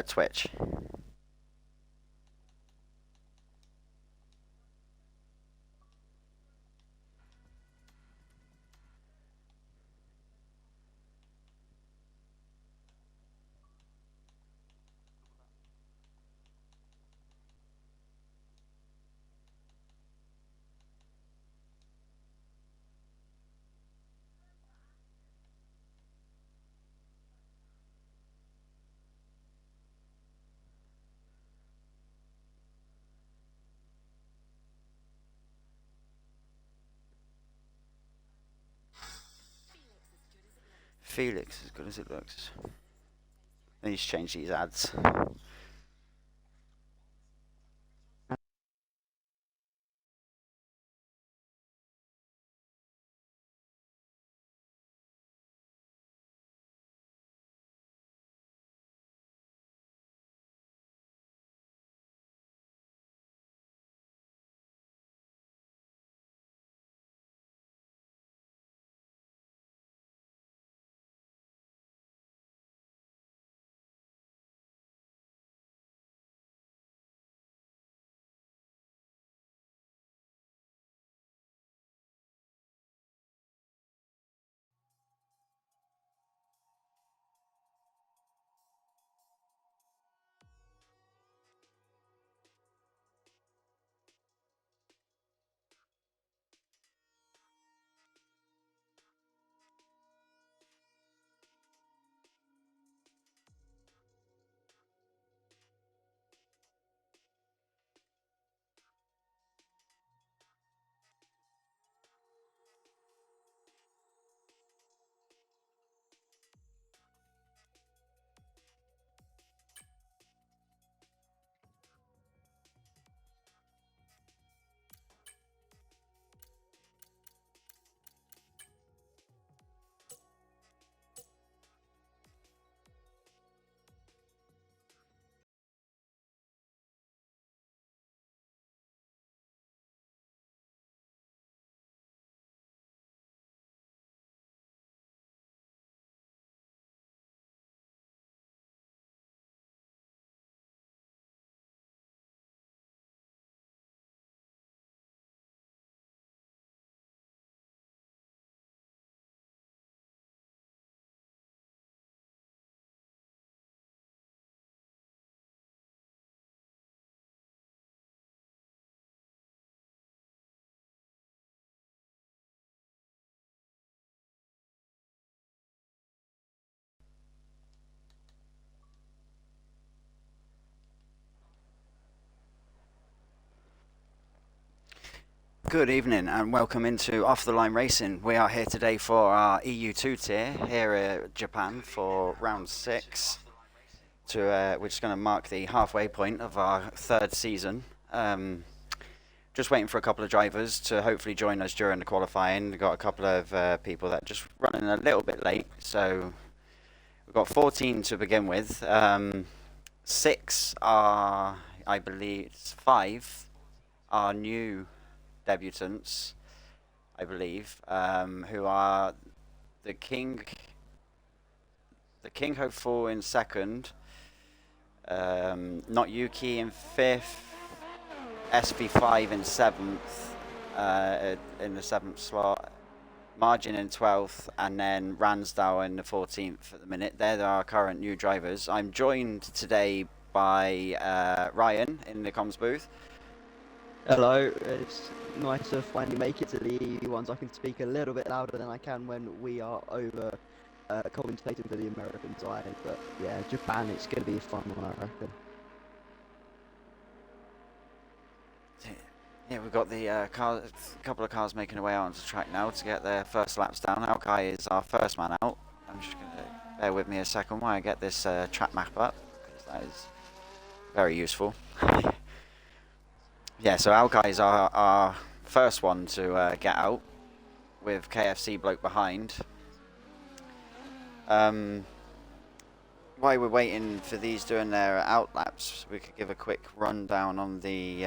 Twitch. Felix, as good as it looks. I need to change these ads. Good evening and welcome into Off the Line Racing. We are here today for our EU2 tier here at Japan for round 6. Which is going to mark the halfway point of our third season. Just waiting for a couple of drivers to hopefully join us during the qualifying. We've got a couple of people that are just running a little bit late. So we've got 14 to begin with. 6 are, I believe, 5 are new debutants, I believe, who are the King Hopeful in second, Not Yuki in 5th, SV5 in 7th, in the 7th slot, Margin in 12th, and then Ransdale in the 14th at the minute. They're our current new drivers. I'm joined today by Ryan in the comms booth. Hello, it's nice to finally make it to the EU ones. I can speak a little bit louder than I can when we are over commentating for the American side. But yeah, Japan, it's going to be a fun one, I reckon. Yeah, we've got the couple of cars making their way out onto the track now to get their first laps down. Alkai is our first man out. I'm just going to bear with me a second while I get this track map up, because that is very useful. Yeah, so Alkai is our first one to get out, with KFC bloke behind. While we're waiting for these doing their out laps, we could give a quick rundown on the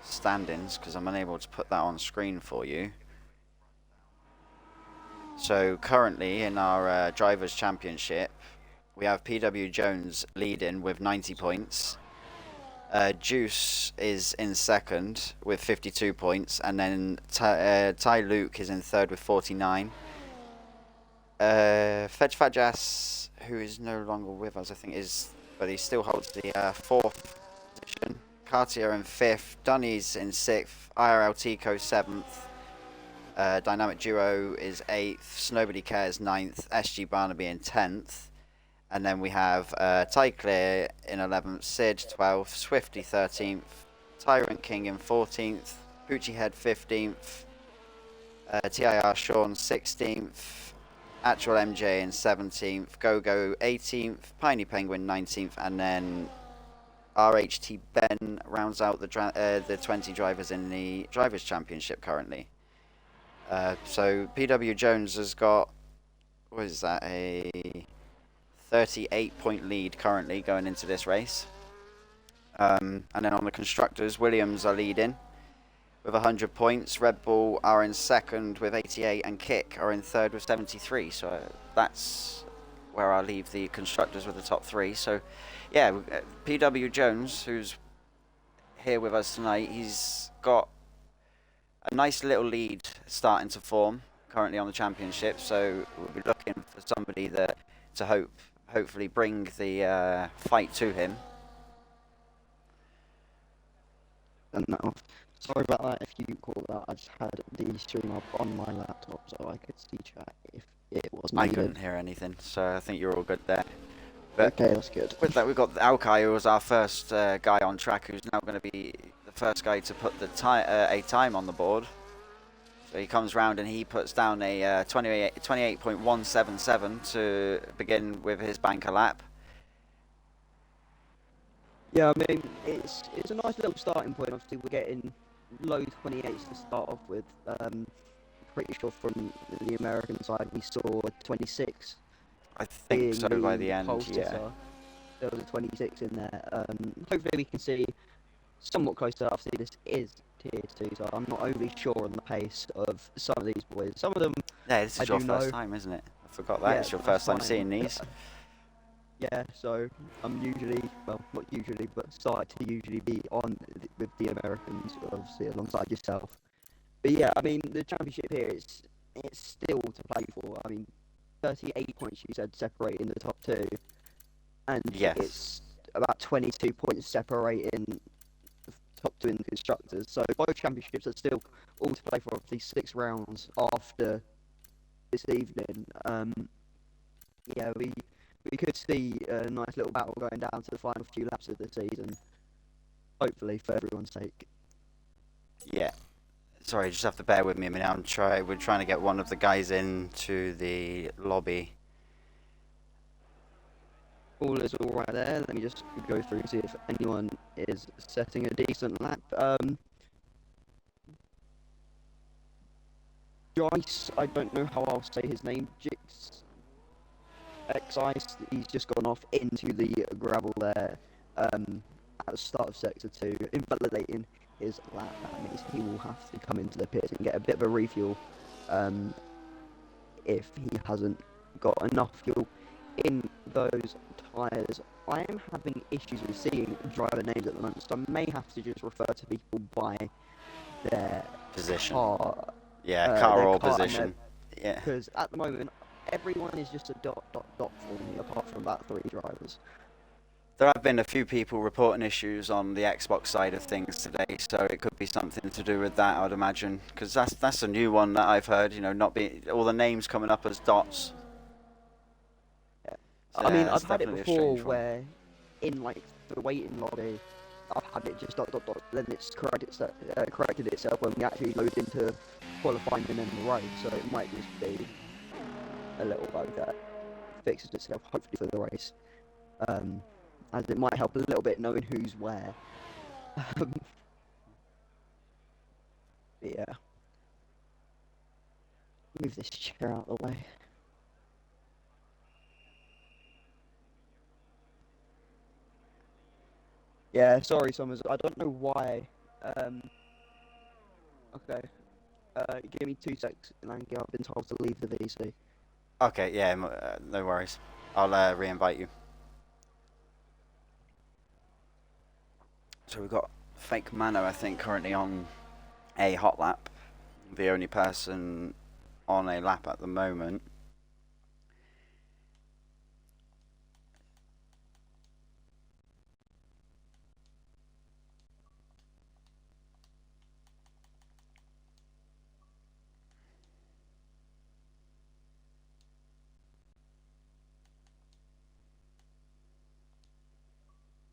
standings, because I'm unable to put that on screen for you. So currently in our Drivers' Championship, we have PW Jones leading with 90 points. Juice is in second with 52 points, and then Ty Luke is in third with 49. Fedge Fajas, who is no longer with us, I think but he still holds the fourth position. Cartier in fifth, Dunny's in sixth, IRL Tico seventh, Dynamic Duo is eighth, Nobody Cares ninth, SG Barnaby in 10th. And then we have Ty Clear in 11th, Sid 12th, Swifty 13th, Tyrant King in 14th, Poochie Head 15th, TIR Sean 16th, Actual MJ in 17th, GoGo 18th, Piney Penguin 19th, and then RHT Ben rounds out the 20 drivers in the Drivers' Championship currently. So PW Jones has got, what is that, a 38-point lead currently going into this race. And then on the constructors, Williams are leading with 100 points. Red Bull are in second with 88, and Kick are in third with 73. So that's where I'll leave the constructors with the top three. So yeah, PW Jones, who's here with us tonight, he's got a nice little lead starting to form currently on the championship. So we'll be looking for somebody that to hopefully bring the fight to him. And now, sorry about that if you call that. I just had the stream up on my laptop so I could see chat if it was needed. I couldn't hear anything, so I think you're all good there. But okay, that's good. With that, we've got Alkai, who was our first guy on track, who's now going to be the first guy to put a time on the board. So he comes round and he puts down a 28.177 to begin with his banker lap. Yeah, I mean, it's a nice little starting point. Obviously, we're getting low 28s to start off with. Pretty sure from the American side we saw 26. I think so by the end, yeah. There was a 26 in there. Hopefully we can see somewhat closer. Obviously, this is Tier 2, so I'm not overly sure on the pace of some of these boys. Some of them, yeah, this is your first time, isn't it? I forgot that. Yeah, it's your first time seeing these. Yeah, so I'm usually, well, not usually, but start to usually be on with the Americans, obviously, alongside yourself. But yeah, I mean, the championship here, it's still to play for. I mean, 38 points, you said, separating the top two. And yes, it's about 22 points separating the top two in the constructors. So both championships are still all to play for, obviously, 6 rounds after this evening. Yeah, we could see a nice little battle going down to the final few laps of the season. Hopefully, for everyone's sake. Yeah. Sorry, just have to bear with me a minute. We're trying to get one of the guys into the lobby. All is all right there. Let me just go through and see if anyone is setting a decent lap. Joyce, I don't know how I'll say his name. X-Ice, he's just gone off into the gravel there at the start of Sector 2, invalidating his lap. That means he will have to come into the pits and get a bit of a refuel if he hasn't got enough fuel in those tyres. I am having issues with seeing driver names at the moment, so I may have to just refer to people by their position. Car. Yeah, car or position. Yeah. Because at the moment, everyone is just a dot for me, apart from about 3 drivers. There have been a few people reporting issues on the Xbox side of things today, so it could be something to do with that, I'd imagine. Because that's a new one that I've heard, you know, all the names coming up as dots. Yeah. So, I mean, I've had it before where in, like, the waiting lobby, I've had it just dot, then it's corrected itself when we actually load into qualifying and then the race, so it might just be a little bug that fixes itself, hopefully for the race. As it might help a little bit knowing who's where. Yeah. Move this chair out of the way. Yeah, sorry, Summers. I don't know why. Okay. Give me 2 seconds, and I've been told to leave the VC. Okay, yeah, no worries. I'll re-invite you. So we've got Fake Mano, I think, currently on a hot lap. The only person on a lap at the moment.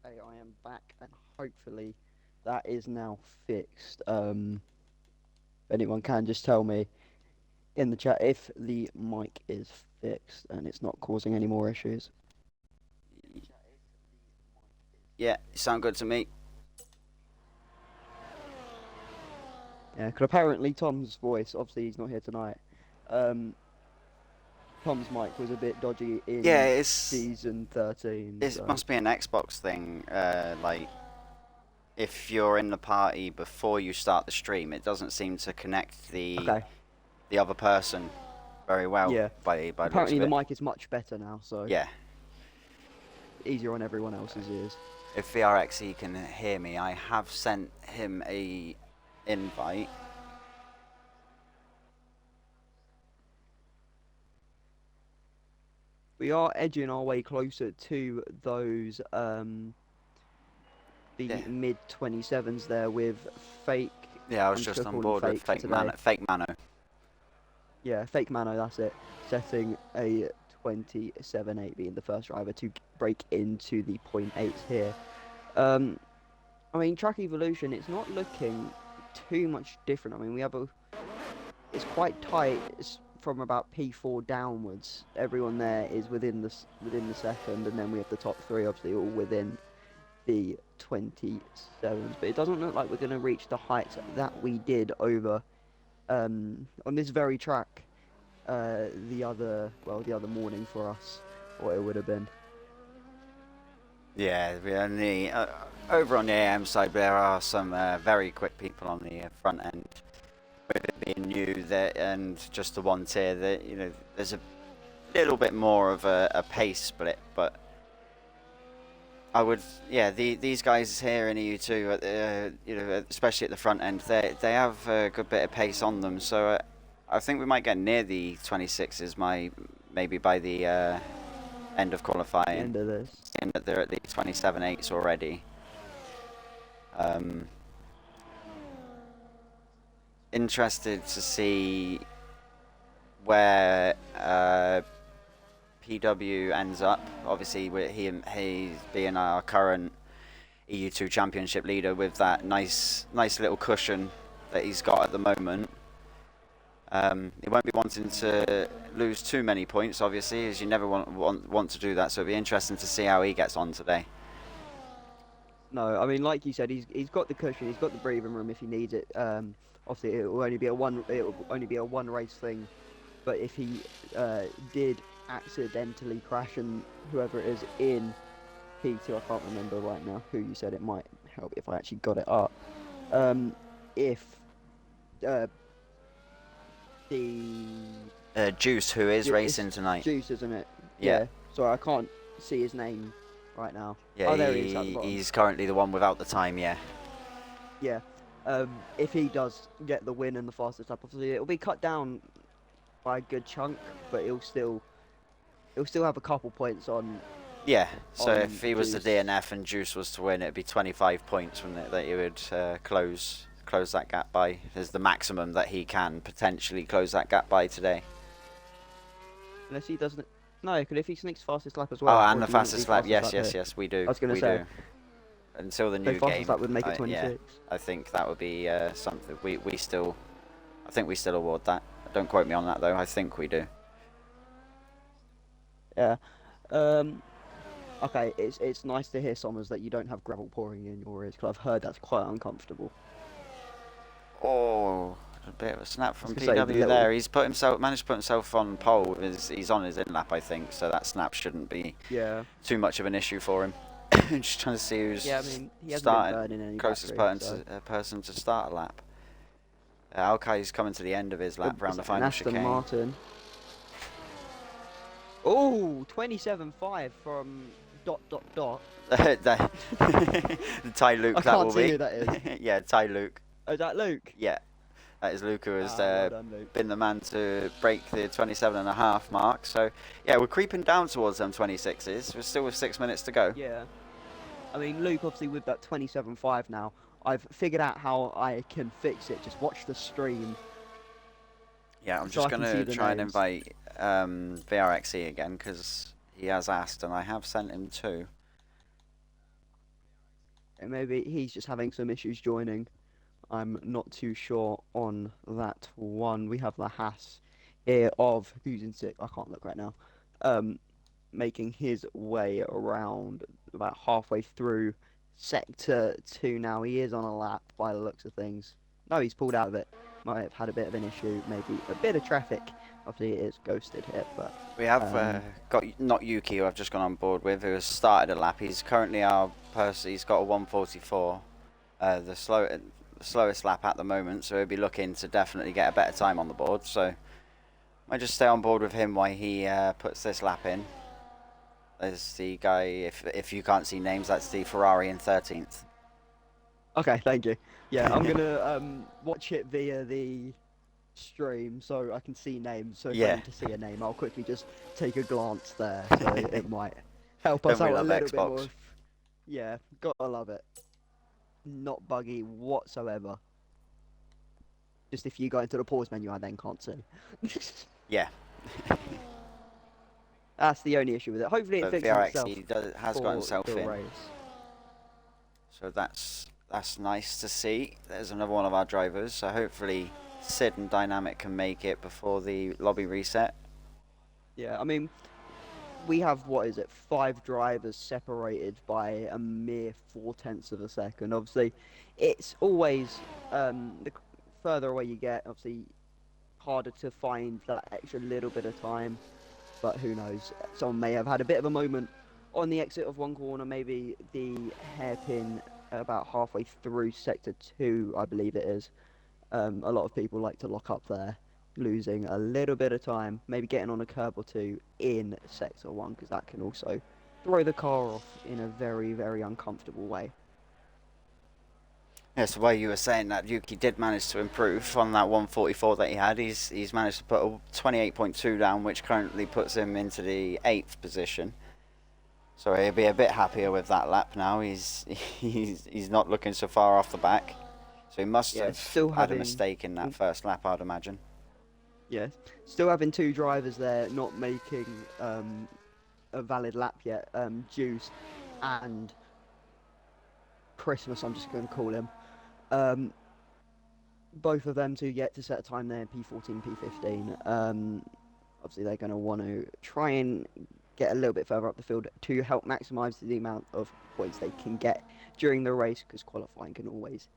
Hey, I am back, and hopefully that is now fixed. Anyone can just tell me in the chat if the mic is fixed and it's not causing any more issues. Yeah, you sound good to me. Yeah, because apparently Tom's voice, obviously he's not here tonight. Tom's mic was a bit dodgy in Yeah, it's season 13. it So. must be an Xbox thing. Like, if you're in the party before you start the stream, it doesn't seem to connect the other person very well. Yeah. By Apparently the looks of it. mic is much better now, so Yeah. easier on everyone else's ears. If VRXE can hear me, I have sent him a invite. We are edging our way closer to those mid 27s there with Fake. Yeah, I was I'm just still on calling board with Fake today. Fake Mano. Yeah, Fake Mano, that's it. Setting a 27.8 being the first driver to break into the 0.8s here. I mean, Track Evolution, it's not looking too much different. I mean, it's quite tight. It's from about P4 downwards. Everyone there is within the second, and then we have the top three, obviously, all within the 27s. But it doesn't look like we're going to reach the heights that we did over on this very track the other morning for us, what it would have been. Yeah, over on the AM side, there are some very quick people on the front end. With it being new, and just the one tier, that there's a little bit more of a pace split, but I would, these guys here in EU2, especially at the front end, they have a good bit of pace on them. So I think we might get near the 26s, maybe by the end of qualifying. End of this. And that they're at the 27.8s already. Interested to see where PW ends up. Obviously, he's being our current EU2 Championship leader with that nice little cushion that he's got at the moment. He won't be wanting to lose too many points, obviously, as you never want to do that. So it'll be interesting to see how he gets on today. No, I mean, like you said, he's got the cushion, he's got the breathing room if he needs it. Obviously, it will only be a one race thing. But if he did accidentally crash and whoever it is in P2, I can't remember right now who you said, it might help if I actually got it up. If the Juice, who is racing tonight. Juice, isn't it? Yeah. Sorry, I can't see his name right now. Yeah, there he is at the bottom. He's currently the one without the time. Yeah. Yeah. If he does get the win and the fastest lap, obviously it'll be cut down by a good chunk, but he'll still have a couple points on. Yeah. So if he was Juice. the DNF and Juice was to win, it'd be 25 points, wouldn't it? That he would close that gap by. Is the maximum that he can potentially close that gap by today. Unless he doesn't. No, because if he sneaks fastest lap as well. Oh, and the fastest lap. Yes, we do. I was going to say. Until the new game. Fastest lap would make it 26. Yeah, I think that would be something we still. I think we still award that. Don't quote me on that though. I think we do. Yeah. Okay, it's nice to hear, Sommers, that you don't have gravel pouring in your ears, because I've heard that's quite uncomfortable. Oh, a bit of a snap from PW there. He's managed to put himself on pole. He's on his in lap, I think, so that snap shouldn't be too much of an issue for him. Just trying to see who's he hasn't been burning any closest person to start a lap. Alkai's coming to the end of his lap around the final chicane. Aston Martin. Oh, 27.5 from dot dot dot. The Ty I Luke that can't will see be. who that is. Yeah, Ty Luke. Oh, is that Luke? Yeah, that is Luke who has Well done, Luke. been the man to break the 27.5 mark. So yeah, we're creeping down towards them 26s. We're still with 6 minutes to go. Yeah. I mean, Luke, obviously, with that 27.5 now, I've figured out how I can fix it. Just watch the stream Yeah, I'm so just I can see gonna the try and names. invite VRXE again because he has asked and I have sent him two. And maybe he's just having some issues joining. I'm not too sure on that one. We have the Haas here of who's in six. I can't look right now. Um, Making his way around about halfway through sector two now. He is on a lap by the looks of things. No, he's pulled out of it. Might have had a bit of an issue, maybe a bit of traffic. Obviously, it is ghosted here, but We have um, got not Yuki, who I've just gone on board with, who has started a lap. He's currently our person. He's got a 1:44, the slowest lap at the moment. So he'll be looking to definitely get a better time on the board. So I just stay on board with him while he puts this lap in. There's the guy. If you can't see names, that's the Ferrari in 13th. okay, thank you. Yeah, I'm gonna watch it via the stream so I can see names. So if I Yeah. need to see a name, I'll quickly just take a glance there. So it might help us Don't we out a love little bit more. Xbox? Yeah, gotta love it. Not buggy whatsoever. Just if you go into the pause menu, I then can't see. Yeah. That's the only issue with it. Hopefully it But fixes VRX itself has got for himself the in. race. So that's nice to see. There's another one of our drivers. So hopefully Sid and Dynamic can make it before the lobby reset. Yeah, I mean, we have, what is it, 5 drivers separated by a mere 4/10 of a second. Obviously, it's always, the further away you get, obviously, harder to find that extra little bit of time. But who knows? Someone may have had a bit of a moment on the exit of one corner, maybe the hairpin about halfway through sector two, I believe it is. A lot of people like to lock up there, losing a little bit of time, maybe getting on a curb or two in sector one, because that can also throw the car off in a very, very uncomfortable way. Yeah, so while you were saying that, Yuki did manage to improve on that 1:44 that he had. He's managed to put a 28.2 down, which currently puts him into the 8th position. So he'll be a bit happier with that lap now. He's not looking so far off the back. So he must Yeah, have still had a having, mistake in that first lap, I'd imagine. yeah, still having 2 drivers there, not making a valid lap yet. Juice and Christmas, I'm just going to call him. Um, Both of them to get to set a time there, P14, P15. Obviously, they're going to want to try and get a little bit further up the field to help maximise the amount of points they can get during the race, because qualifying can always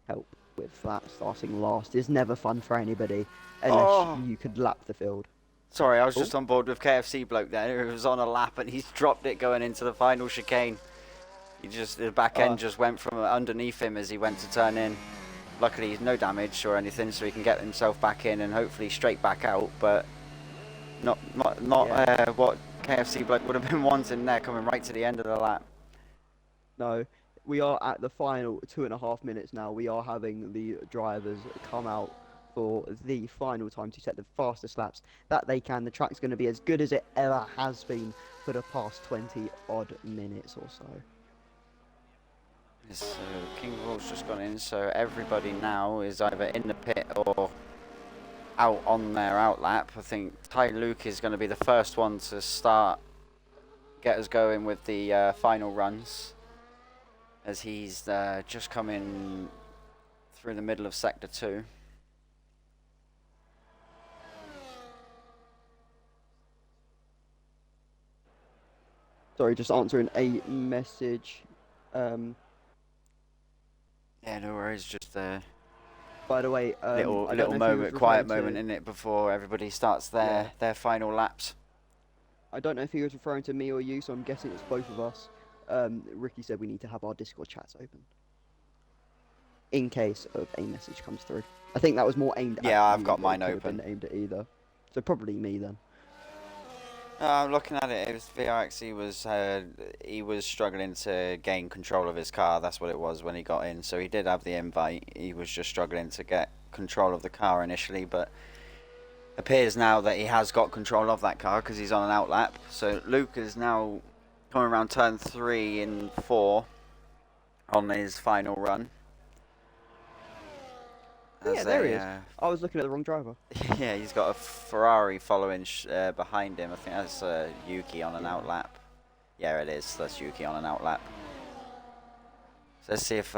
help with that. Starting last is never fun for anybody unless Oh, you could lap the field. sorry, I was Oh, just on board with KFC bloke there who was on a lap and he's dropped it going into the final chicane. The back end just went from underneath him as he went to turn in. Luckily, he's no damage or anything, so he can get himself back in and hopefully straight back out. But not yeah. what KFC bloke would have been wanting there, coming right to the end of the lap. No, we are at the final 2.5 minutes now. We are having the drivers come out for the final time to set the fastest laps that they can. The track's going to be as good as it ever has been for the past 20 odd minutes or so. So King Roll's just gone in, so everybody now is either in the pit or out on their out lap. I think Ty Luke is going to be the first one to get us going with the final runs, as he's just come in through the middle of sector 2. Sorry, just answering a message. Yeah, no worries, just a By the way, little I don't know if he was moment, quiet referring moment to, in it before everybody starts yeah, their final laps. I don't know if he was referring to me or you, so I'm guessing it's both of us. Ricky said we need to have our Discord chats open in case of a message comes through. I think that was more aimed at Yeah, I've you, got but it mine could have open. been aimed at either. So probably me then. Looking at it, it was VRX. He was struggling to gain control of his car. That's what it was when he got in. So he did have the invite. He was just struggling to get control of the car initially, but appears now that he has got control of that car because he's on an outlap. So Luke is now coming around turn 3 in 4 on his final run. Yeah, there he is. I was looking at the wrong driver. Yeah, he's got a Ferrari following behind him. I think that's Yuki on an outlap. Yeah, it is. That's Yuki on an outlap. So let's see if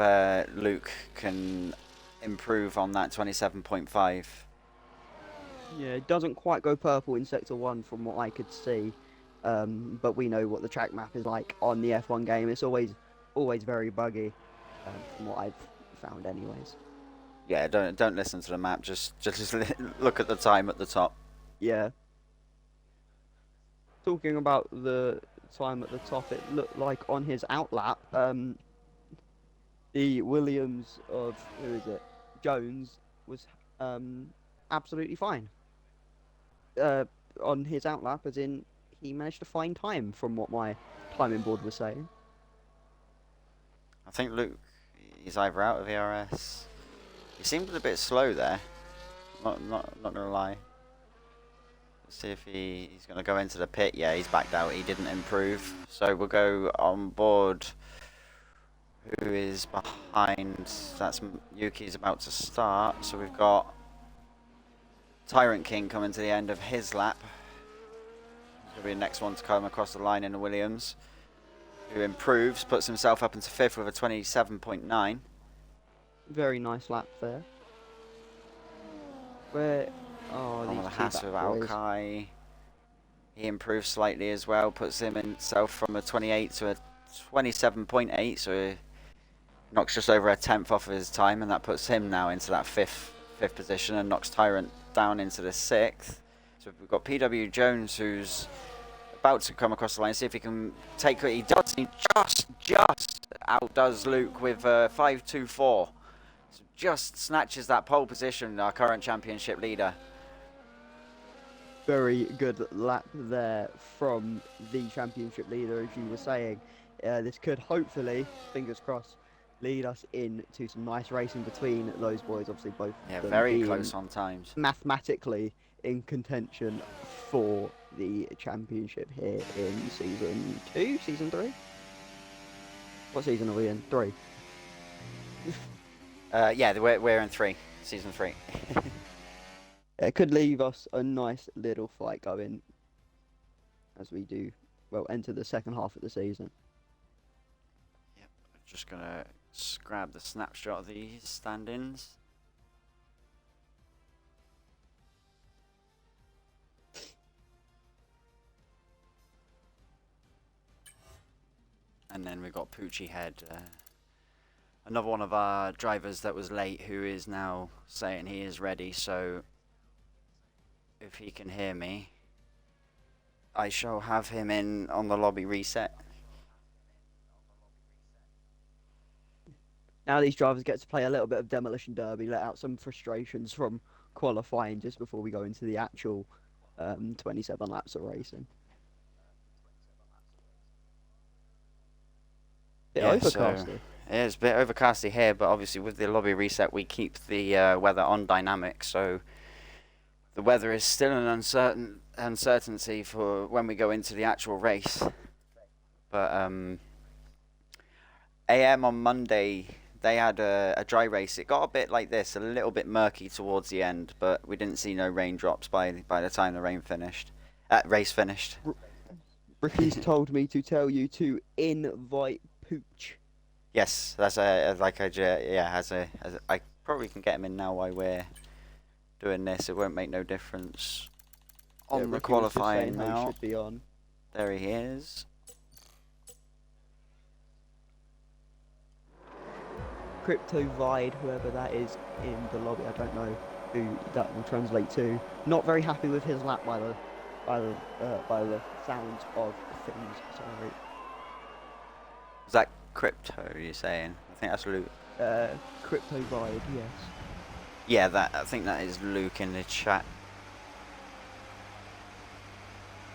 Luke can improve on that 27.5. Yeah, it doesn't quite go purple in Sector 1 from what I could see. But we know what the track map is like on the F1 game. It's always very buggy, from what I've found anyways. Yeah, don't listen to the map. Just look at the time at the top. Yeah. Talking about the time at the top, it looked like on his outlap, the Williams of, who is it, Jones, was absolutely fine. On his outlap, as in he managed to find time, from what my timing board was saying. I think Luke, he's either out of ERS. He seemed a bit slow there. Not gonna lie. Let's see if he's gonna go into the pit. Yeah, he's backed out. He didn't improve. So we'll go on board. Who is behind? That's Yuki's about to start. So we've got Tyrant King coming to the end of his lap. He's gonna be the next one to come across the line in the Williams. Who improves, puts himself up into 5th with a 27.9. Very nice lap there. Where On the Haas with Alkai. He improves slightly as well, puts himself from a 28 to a 27.8, so he knocks just over a 10th off of his time, and that puts him now into that fifth position and knocks Tyrant down into the 6th. So we've got PW Jones, who's about to come across the line, see if he can take it. He does. He just outdoes Luke with 5.24. So just snatches that pole position, our current championship leader. Very good lap there from the championship leader, as you were saying. This could hopefully, fingers crossed, lead us into some nice racing between those boys. Obviously, both very close on times. Mathematically in contention for the championship here in season 2, season 3. What season are we in? 3. Yeah, we're in 3, season 3. It could leave us a nice little fight going as we do, well, enter the second half of the season. Yep, I'm just gonna grab the snapshot of these stand-ins. And then we've got Poochie Head, another one of our drivers that was late, who is now saying he is ready. So if he can hear me, I shall have him in on the lobby reset. Now these drivers get to play a little bit of Demolition Derby, let out some frustrations from qualifying just before we go into the actual 27 laps of racing. Bit overcasty. Yeah, it's a bit overcasty here, but obviously with the lobby reset we keep the weather on dynamic, so the weather is still an uncertainty for when we go into the actual race. But AM on Monday, they had a dry race. It got a bit like this, a little bit murky towards the end, but we didn't see no raindrops by the time the race finished. Ricky's told me to tell you to invite Pooch. Yes, that's I probably can get him in now while we're doing this. It won't make no difference on the qualifying now. Should be on. There he is. Crypto Vide, whoever that is in the lobby, I don't know who that will translate to. Not very happy with his lap by the sounds of things. Sorry. Is that Crypto? You're saying? I think that's Luke. Crypto Vide, yes. Yeah, I think that is Luke in the chat.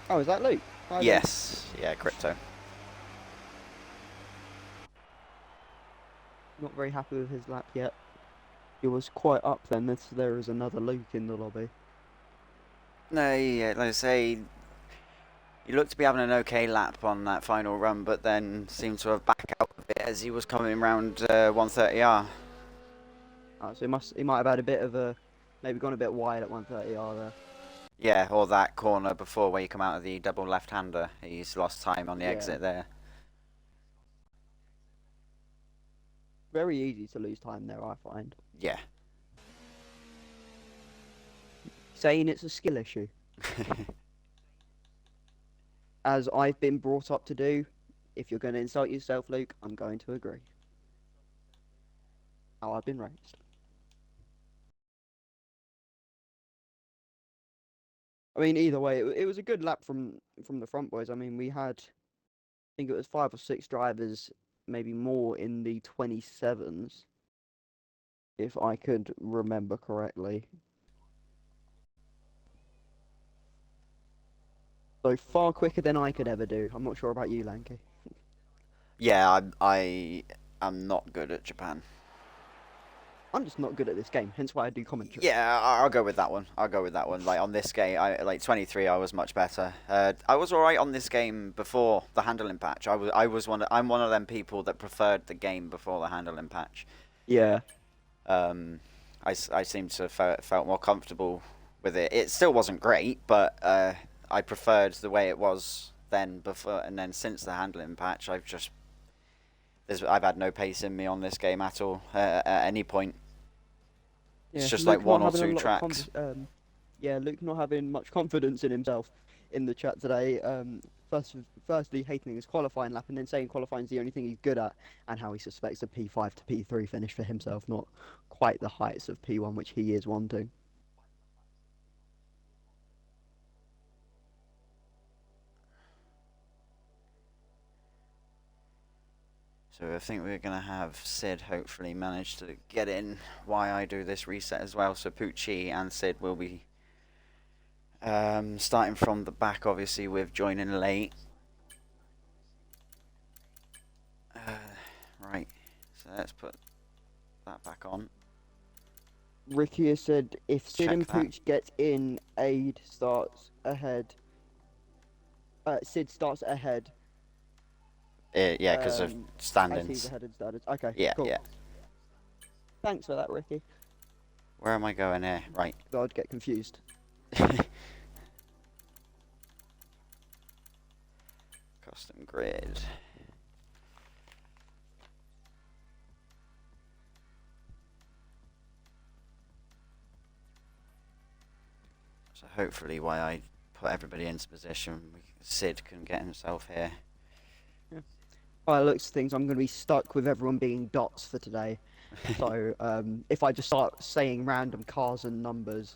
Oh, is that Luke? Hi, Luke. Yes, yeah, crypto. Not very happy with his lap yet. He was quite up then. There is another Luke in the lobby. No, yeah, like I say, he looked to be having an okay lap on that final run, but then seemed to have backed out a bit as he was coming round 130R. So he might have had a bit of a maybe gone a bit wide at 130R there. Yeah, or that corner before where you come out of the double left-hander. He's lost time on the Yeah, exit there. very easy to lose time there, I find. Yeah. Saying it's a skill issue, as I've been brought up to do. If you're going to insult yourself, Luke, I'm going to agree. How I've been raised. I mean, either way, it was a good lap from the front boys. I mean, we had, I think it was 5 or 6 drivers, maybe more in the 27s, if I could remember correctly. So far quicker than I could ever do. I'm not sure about you, Lanky. Yeah, I am not good at Japan. I'm just not good at this game, hence why I do commentary. Yeah, I'll go with that one. I'll go with that one. Like on this game, like 23, I was much better. I was alright on this game before the handling patch. I'm one of them people that preferred the game before the handling patch. Yeah. Um, I seem to have felt more comfortable with it. It still wasn't great, but I preferred the way it was then before, and then since the handling patch, I've had no pace in me on this game at all at any point. It's Yeah, just like Luke not one or having a two lot of tracks. yeah, Luke not having much confidence in himself in the chat today. Firstly hating his qualifying lap, and then saying qualifying is the only thing he's good at, and how he suspects a P5 to P3 finish for himself, not quite the heights of P1 which he is wanting. So I think we're going to have Sid hopefully manage to get in while I do this reset as well. So Pucci and Sid will be starting from the back, obviously, with joining late. Right, so let's put that back on. Ricky has said if Sid Check and that. Pooch get in, Aid starts ahead. Sid starts ahead. Yeah, because of As he's standings. ahead of starters. Okay, Yeah, cool. yeah. Thanks for that, Ricky. Where am I going here? Right. I'd get confused. Custom grid. So hopefully while I put everybody into position, Sid can get himself here. Yeah. By the looks of things, I'm going to be stuck with everyone being dots for today. So if I just start saying random cars and numbers,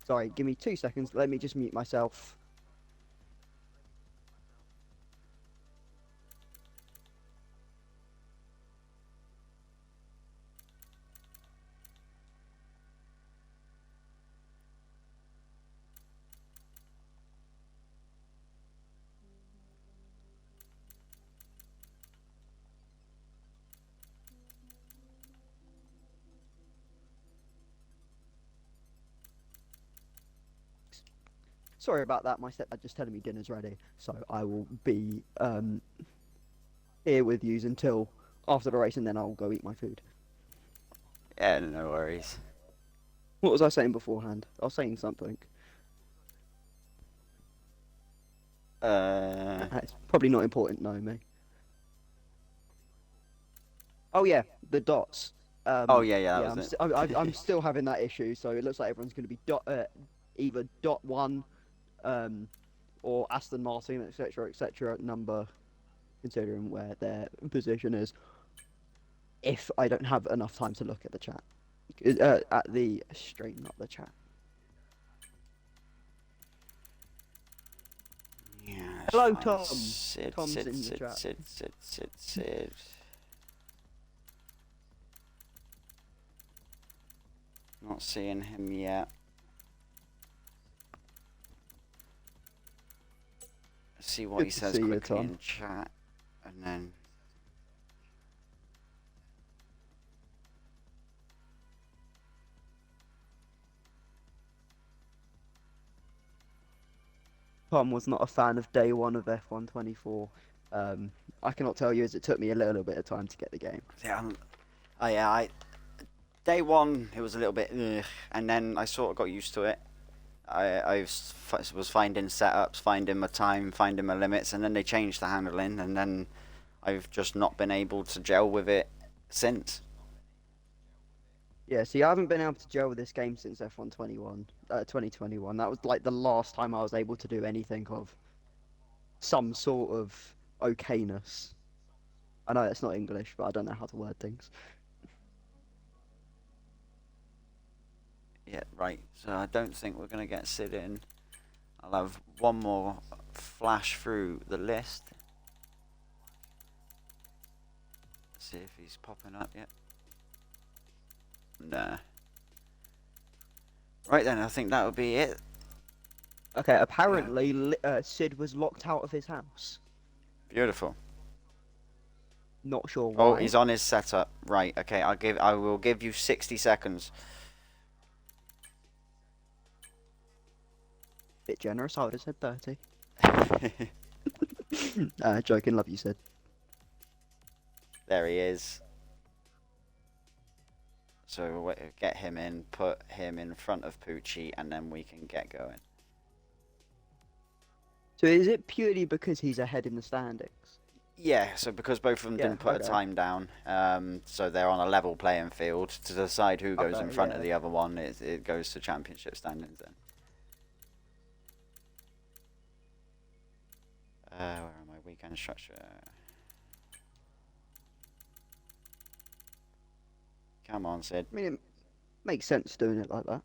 sorry, give me 2 seconds. Let me just mute myself. Sorry about that. My stepdad just telling me dinner's ready, so I will be here with you until after the race, and then I'll go eat my food. Yeah, no worries. What was I saying beforehand? I was saying something. It's probably not important, no, me. Oh yeah, the dots. Oh yeah, that Yeah, was it. I'm still having that issue. So it looks like everyone's going to be either dot one, or Aston Martin, etc., number, considering where their position is. If I don't have enough time to look at the chat, at the stream, not the chat. Yeah. Hello, Fine. Tom. Sid, Tom's Sid, in the Sid, chat. Sid. Not seeing him yet. see what he Good to says see you, quickly Tom. in chat, and then. Tom was not a fan of day one of F124. I cannot tell you as it took me a little bit of time to get the game. Yeah, oh yeah, day one it was a little bit, ugh, and then I sort of got used to it. Was finding setups, finding my time, finding my limits, and then they changed the handling, and then I've just not been able to gel with it since. Yeah, see, I haven't been able to gel with this game since F121, 2021. That was like the last time I was able to do anything of some sort of okayness. I know it's not English, but I don't know how to word things. Yeah, right. So I don't think we're gonna get Sid in. I'll have one more flash through the list. See if he's popping up yet. Nah. Right then, I think that would be it. Okay, apparently Sid was locked out of his house. Beautiful. Not sure why. Oh, he's on his setup. Right. Okay. I will give you 60 seconds. Bit generous, I would have said 30. Joking, love you, Sid. There he is. So we'll get him in, put him in front of Poochie, and then we can get going. So is it purely because he's ahead in the standings? Yeah, so because both of them didn't put a time down, so they're on a level playing field to decide who goes in front of the other one. It goes to championship standings then. Where am I? Weekend structure. Come on, Sid. I mean, it makes sense doing it like that.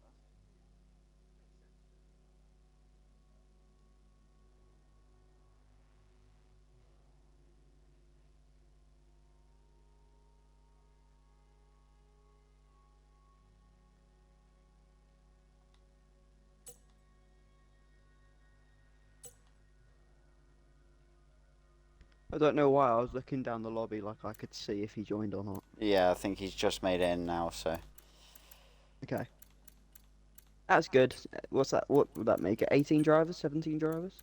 I don't know why I was looking down the lobby like I could see if he joined or not. Yeah, I think he's just made it in now, so. Okay. That's good. What's that? What would that make it? 18 drivers? 17 drivers?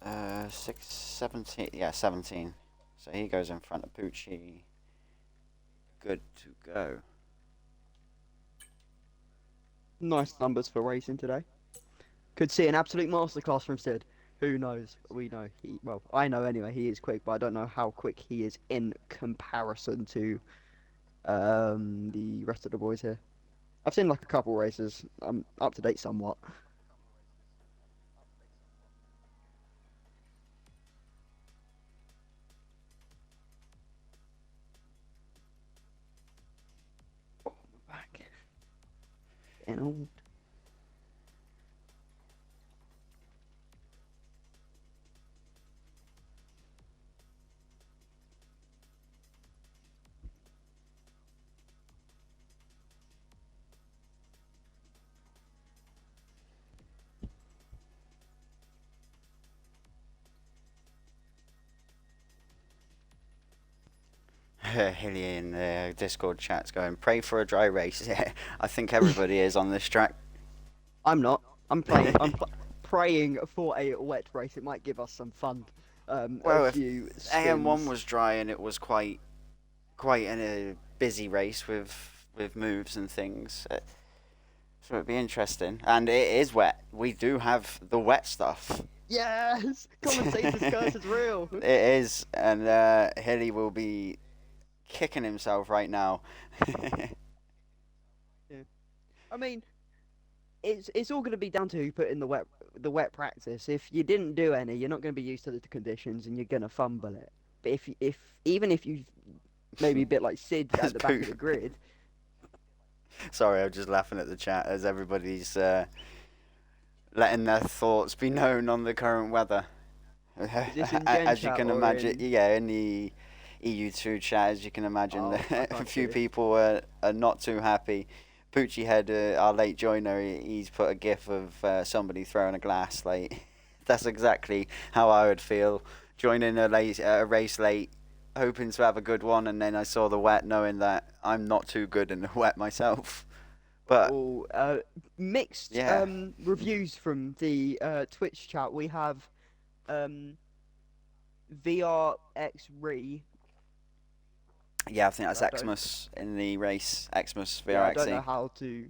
17. Yeah, 17. So he goes in front of Poochie. Good to go. Nice numbers for racing today. Could see an absolute masterclass from Sid. Who knows? We know well, I know anyway, he is quick, but I don't know how quick he is in comparison to the rest of the boys here. I've seen like a couple races. I'm up to date somewhat. Oh, my back. Getting old. Hilly in the Discord chat's going, pray for a dry race. Yeah, I think everybody is on this track. I'm not. I'm playing. Praying for a wet race. It might give us some fun. Well, a if few AM1 spins. was dry and it was quite a busy race with moves and things, so it'd be interesting. And it is wet. We do have the wet stuff. Yes, commentator's curse is real. It is, and Hilly will be kicking himself right now. Yeah. I mean, it's all going to be down to who put in the wet practice. If you didn't do any, you're not going to be used to the conditions, and you're going to fumble it. But even if you maybe a bit like Sid at the back of the grid. Sorry, I'm just laughing at the chat as everybody's letting their thoughts be known on the current weather. As you can imagine, yeah, in the EU2 chat, as you can imagine, a few people are not too happy. Poochie Head, our late joiner, he's put a gif of somebody throwing a glass, like That's exactly how I would feel joining a race late, hoping to have a good one, and then I saw the wet, knowing that I'm not too good in the wet myself. But All mixed yeah, reviews from the Twitch chat. We have um, VRX Re. yeah, I think that's I don't, Xmas in the race. Xmas yeah, I don't know VRXE. how to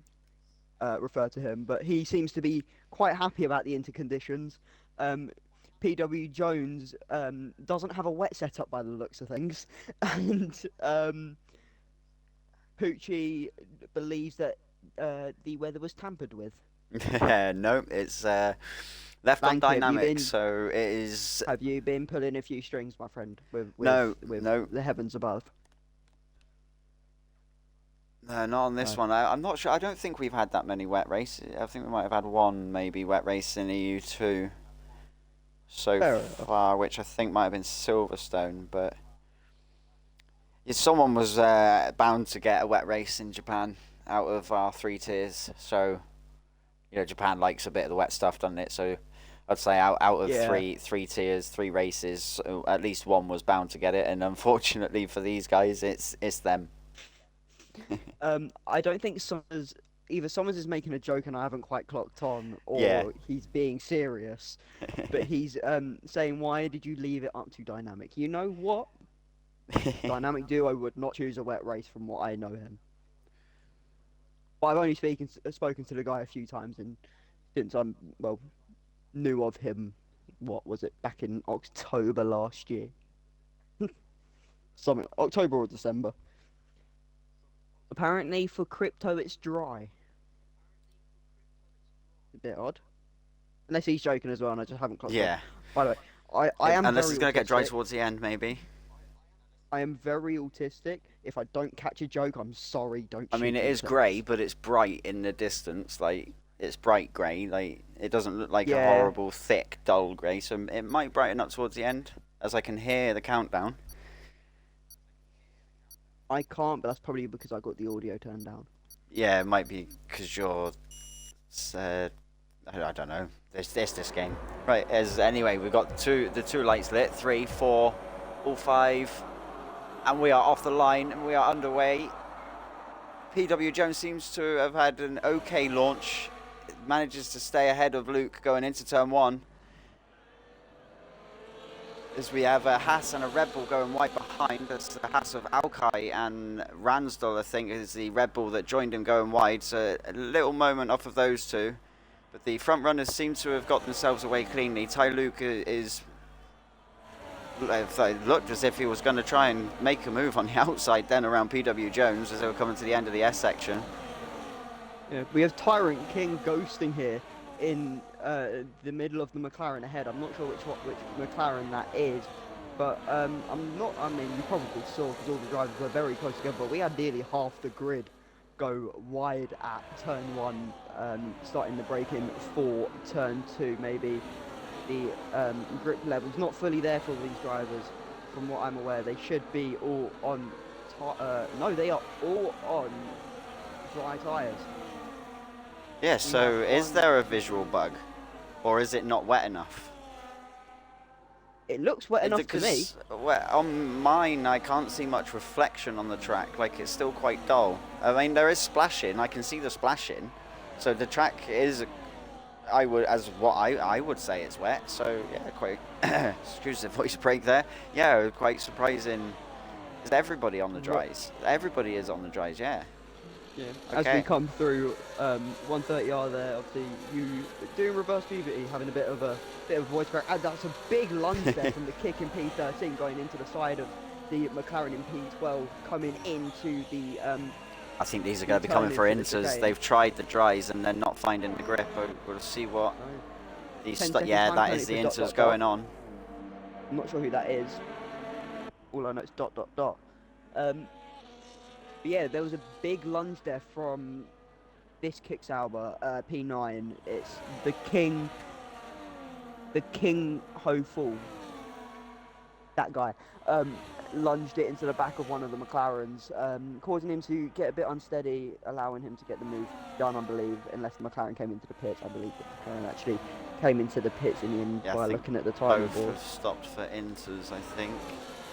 refer to him, but he seems to be quite happy about the interconditions. PW Jones doesn't have a wet setup by the looks of things, and Poochie believes that the weather was tampered with. No, it's left on Thank you. Have you dynamic, been so it is. have you been pulling a few strings, my friend, with No, with no, the heavens above? no, not on this No. one. I'm not sure. I don't think we've had that many wet races. I think we might have had one maybe wet race in EU2 so Fair enough. far, which I think might have been Silverstone. But yeah, someone was bound to get a wet race in Japan out of our 3 tiers. So Japan likes a bit of the wet stuff, doesn't it? So I'd say out of Yeah. three tiers, 3 races, so at least one was bound to get it. And unfortunately for these guys, it's them. I don't think Summers is making a joke and I haven't quite clocked on, Yeah. or he's being serious. But he's saying, "Why did you leave it up to Dynamic?" You know what? Dynamic Duo would not choose a wet race from what I know him. But I've only spoken to the guy a few times, and since knew of him, what was it, back in October last year? Something October or December. Apparently for crypto it's dry. A bit odd. Unless he's joking as well, and I just haven't clocked on. Yeah. By the way, I am Unless very it's going to get dry autistic. towards the end, maybe. I am very autistic. If I don't catch a joke, I'm sorry. Don't I shoot mean, it me is for grey, this. but it's bright in the distance. Like, it's bright grey. Like, it doesn't look like a Yeah, horrible, thick, dull grey. So it might brighten up towards the end, as I can hear the countdown. I can't, but that's probably because I got the audio turned down. Yeah, it might be because you're. Uh, I don't know. This game. Right. Anyway, we've got the two lights lit. 3, 4, all 5, and we are off the line and we are underway. PW Jones seems to have had an okay launch. Manages to stay ahead of Luke going into turn 1. As we have a Haas and a Red Bull going wide behind. That's the Haas of Alkai, and Ransdell, I think, is the Red Bull that joined him going wide. So a little moment off of those two. But the front runners seem to have got themselves away cleanly. Ty Luke looked as if he was going to try and make a move on the outside then around PW Jones as they were coming to the end of the S section. Yeah, we have Tyrant King ghosting here in the middle of the McLaren ahead. I'm not sure which McLaren that is, but I'm not. I mean, you probably saw because all the drivers were very close together. But we had nearly half the grid go wide at turn 1, starting the braking for turn 2. Maybe the grip levels not fully there for these drivers, from what I'm aware. They should be all on. No, they are all on dry tyres. Yeah, so is there a visual bug? Or is it not wet enough? It looks wet enough to me. On mine, I can't see much reflection on the track. Like, it's still quite dull. I mean, there is splashing. I can see the splashing. So the track is, I would say it's wet. So, yeah, quite, excuse the voice break there. Yeah, quite surprising. Is everybody on the dries? Everybody is on the dries, yeah. Yeah. Okay. As we come through 130R there, obviously you doing reverse PVT, having a bit of voice crack, and that's a big lunge there from the kick in P13 going into the side of the McLaren in P12, coming into the. I think these are going to be coming for inters. They've tried the dries and they're not finding the grip. We'll see what. Yeah, that is the inters going on. I'm not sure who that is. All I know is ... But yeah, there was a big lunge there from this Kicksauber P9. It's the King Ho Fu. That guy lunged it into the back of one of the McLarens, causing him to get a bit unsteady, allowing him to get the move done, I believe, unless the McLaren came into the pits. I believe the McLaren actually came into the pits in the end Yeah, I by think looking at the timing both board. have stopped for inters, I think.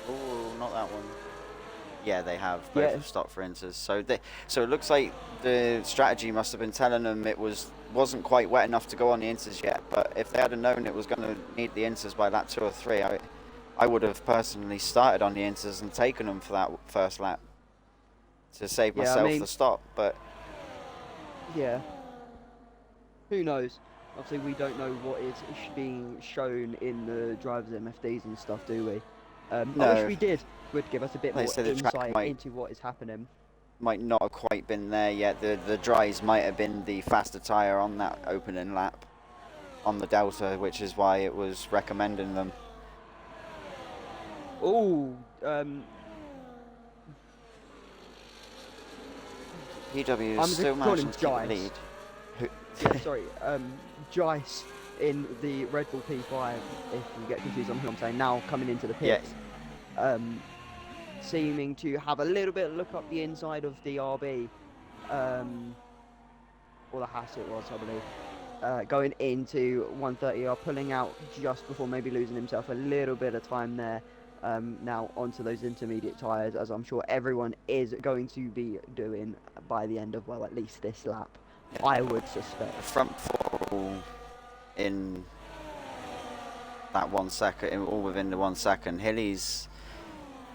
Oh, not that one. Yeah, they have. Both Yeah, have stopped for inters. So it looks like the strategy must have been telling them it wasn't quite wet enough to go on the inters yet. But if they had known it was going to need the inters by lap 2 or 3, I would have personally started on the inters and taken them for that first lap to save yeah. I myself mean, the stop. But yeah. Who knows? Obviously, we don't know what is being shown in the drivers' MFDs and stuff, do we? I wish no, we did. Would give us a bit they more say the track insight might into what is happening. not have quite been there yet. The dries might have been the faster tyre on that opening lap on the Delta, which is why it was recommending them. Oh, PW I'm is still just calling managing to keep the Jice. lead. Yeah, sorry. Jice in the Red Bull P5. If you get confused on who I'm saying now, coming into the Yeah. pits. Seeming to have a little bit of look up the inside of the RB, or the Haas it was, I believe, going into 130R, pulling out just before maybe losing himself a little bit of time there. Now onto those intermediate tyres, as I'm sure everyone is going to be doing by the end of, well, at least this lap, Yeah. I would suspect. The front four are all in that 1 second, all within the 1 second. Hilly's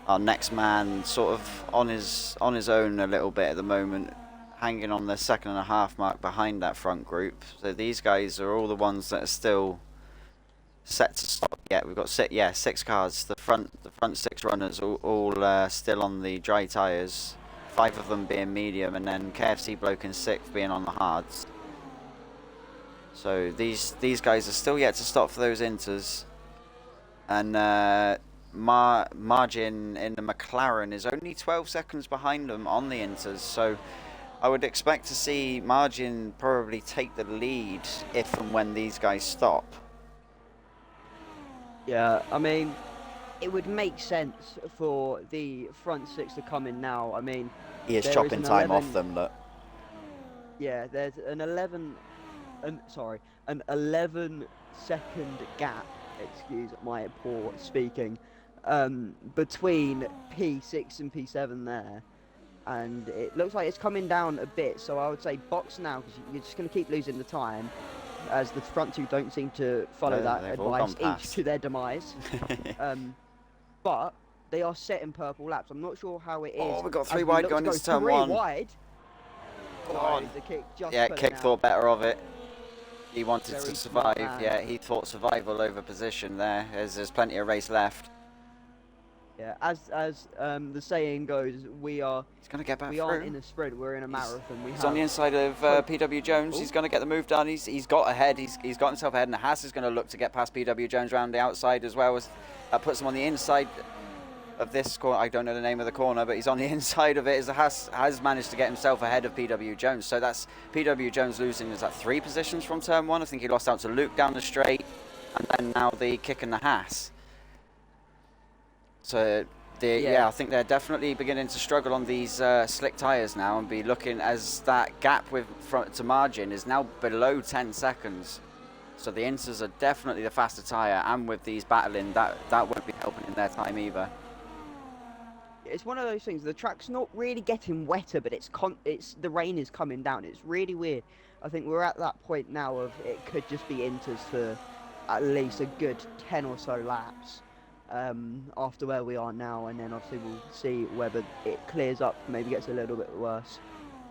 our next man, sort of on his own a little bit at the moment, hanging on the 2.5 mark behind that front group. So these guys are all the ones that are still set to stop. Yeah, we've got 6 cars. The front 6 runners all still on the dry tyres. 5 of them being medium, and then KFC bloke in 6th being on the hards. So these guys are still yet to stop for those inters, and margin in the McLaren is only 12 seconds behind them on the inters. So I would expect to see margin probably take the lead if and when these guys stop. Yeah, I mean, it would make sense for the front 6 to come in now. I mean, He is there chopping is an time 11 off them, look. Yeah, there's an 11-second gap, excuse my poor speaking, between P6 and P7 there. And it looks like it's coming down a bit, so I would say box now, because you're just going to keep losing the time, as the front 2 don't seem to follow No, that they've all advice, gone each past. to their demise. But they are set in purple laps. I'm not sure how it is. Oh, we've got as 3 we wide look going to go into turn 3 1. wide. Go No, on. the kick just Yeah, pulling Kick out. thought better of it. He wanted Very to smart survive. man. Yeah, he thought survival over position there, as there's plenty of race left. Yeah, as the saying goes, He's going to get back we through. aren't in a sprint, we're in a marathon. He's on the inside of PW Jones. Ooh. He's going to get the move done. He's got ahead. He's got himself ahead, and the Haas is going to look to get past PW Jones around the outside as well. As that puts him on the inside of this corner. I don't know the name of the corner, but he's on the inside of it. As the Haas has managed to get himself ahead of PW Jones. So that's PW Jones losing, is that 3 positions from turn 1? I think he lost out to Luke down the straight, and then now the kick and the Haas. So yeah, I think they're definitely beginning to struggle on these slick tyres now, and be looking as that gap with front to margin is now below 10 seconds. So the inters are definitely the faster tyre, and with these battling, that won't be helping in their time either. It's one of those things. The track's not really getting wetter, but it's the rain is coming down. It's really weird. I think we're at that point now of it could just be inters for at least a good 10 or so laps. After where we are now, and then obviously we'll see whether it clears up, maybe gets a little bit worse,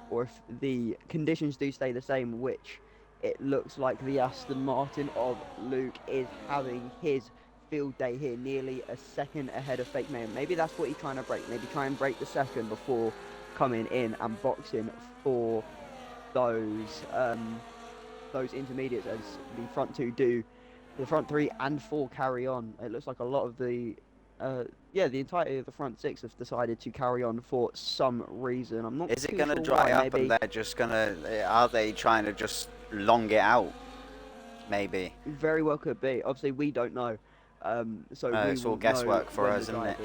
or if the conditions do stay the same, which it looks like the Aston Martin of Luke is having his field day here, nearly a second ahead of Fake Mayor. Maybe that's what he's trying to break, maybe try and break the second before coming in and boxing for those intermediates, as the front 2 do. The front 3 and 4 carry on. It looks like a lot of the entirety of the front 6 have decided to carry on for some reason. I'm not. Is it going to dry up, maybe. and they're just are they trying to just long it out? Maybe. Very well could be. Obviously, we don't know. So it's all guesswork for us, isn't it?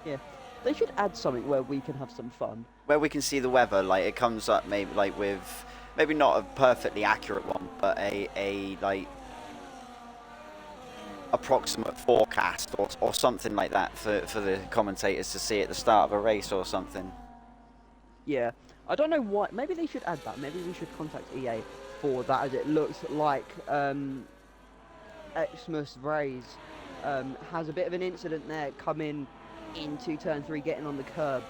Yeah, they should add something where we can have some fun. Where we can see the weather, like it comes up maybe like with maybe not a perfectly accurate one, but a like approximate forecast or something like that for the commentators to see at the start of a race or something. Yeah, I don't know why. Maybe they should add that. Maybe we should contact EA for that, as it looks like Xmas Rays has a bit of an incident there, coming into turn 3, getting on the curb,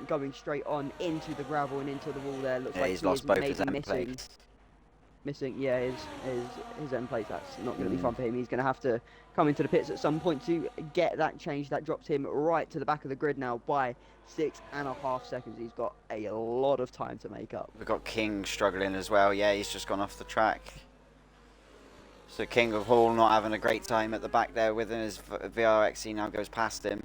going straight on into the gravel and into the wall there. Looks Yeah, like he's he lost is both his maybe end plates. missing, yeah, his end plate. That's not going to be fun for him. He's going to have to come into the pits at some point to get that change. That drops him right to the back of the grid now by 6.5 seconds. He's got a lot of time to make up. We've got King struggling as well. Yeah, he's just gone off the track. So King of Hall not having a great time at the back there with him. His VRXE now goes past him.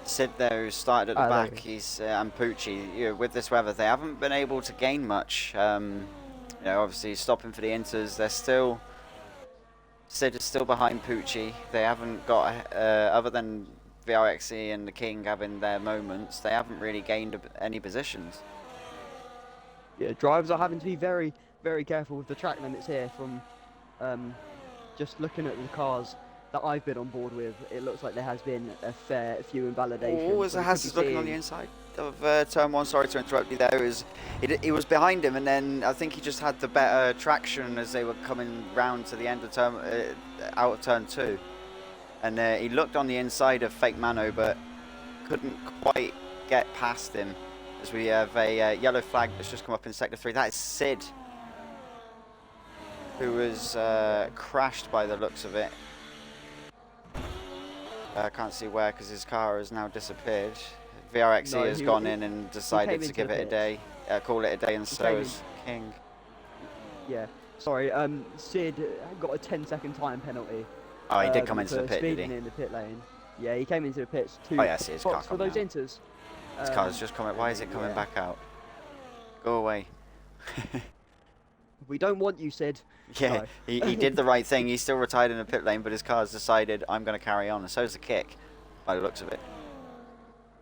Sid there, who started at the back, he's and Pucci. You know, with this weather, they haven't been able to gain much. You know, obviously stopping for the inters. They're still Sid is still behind Pucci. They haven't got other than VRXE and the King having their moments. They haven't really gained any positions. Yeah, drivers are having to be very, very careful with the track limits here. From just looking at the cars that I've been on board with, it looks like there has been a fair few invalidations. Oh, as Haas is looking on the inside of turn 1. Sorry to interrupt you there. He was behind him, and then I think he just had the better traction as they were coming round to the end of turn, out of turn 2. And he looked on the inside of Fake Mano, but couldn't quite get past him. As we have a yellow flag that's just come up in sector 3. That is Sid, who was crashed by the looks of it. I can't see where because his car has now disappeared. VRXE has gone in and decided to give it a day, call it a day, and so has King. Yeah, sorry. Sid got a 10-second time penalty. Oh, he did come into the pit, did he? In the pit lane. Yeah, he came into the pits to oh, yeah, I see his car for those inters. His car's just coming. Why is it coming back out? Go away. We don't want you, Sid. Yeah, no. he did the right thing. He's still retired in the pit lane, but his car's decided I'm going to carry on, and so's the kick, by the looks of it.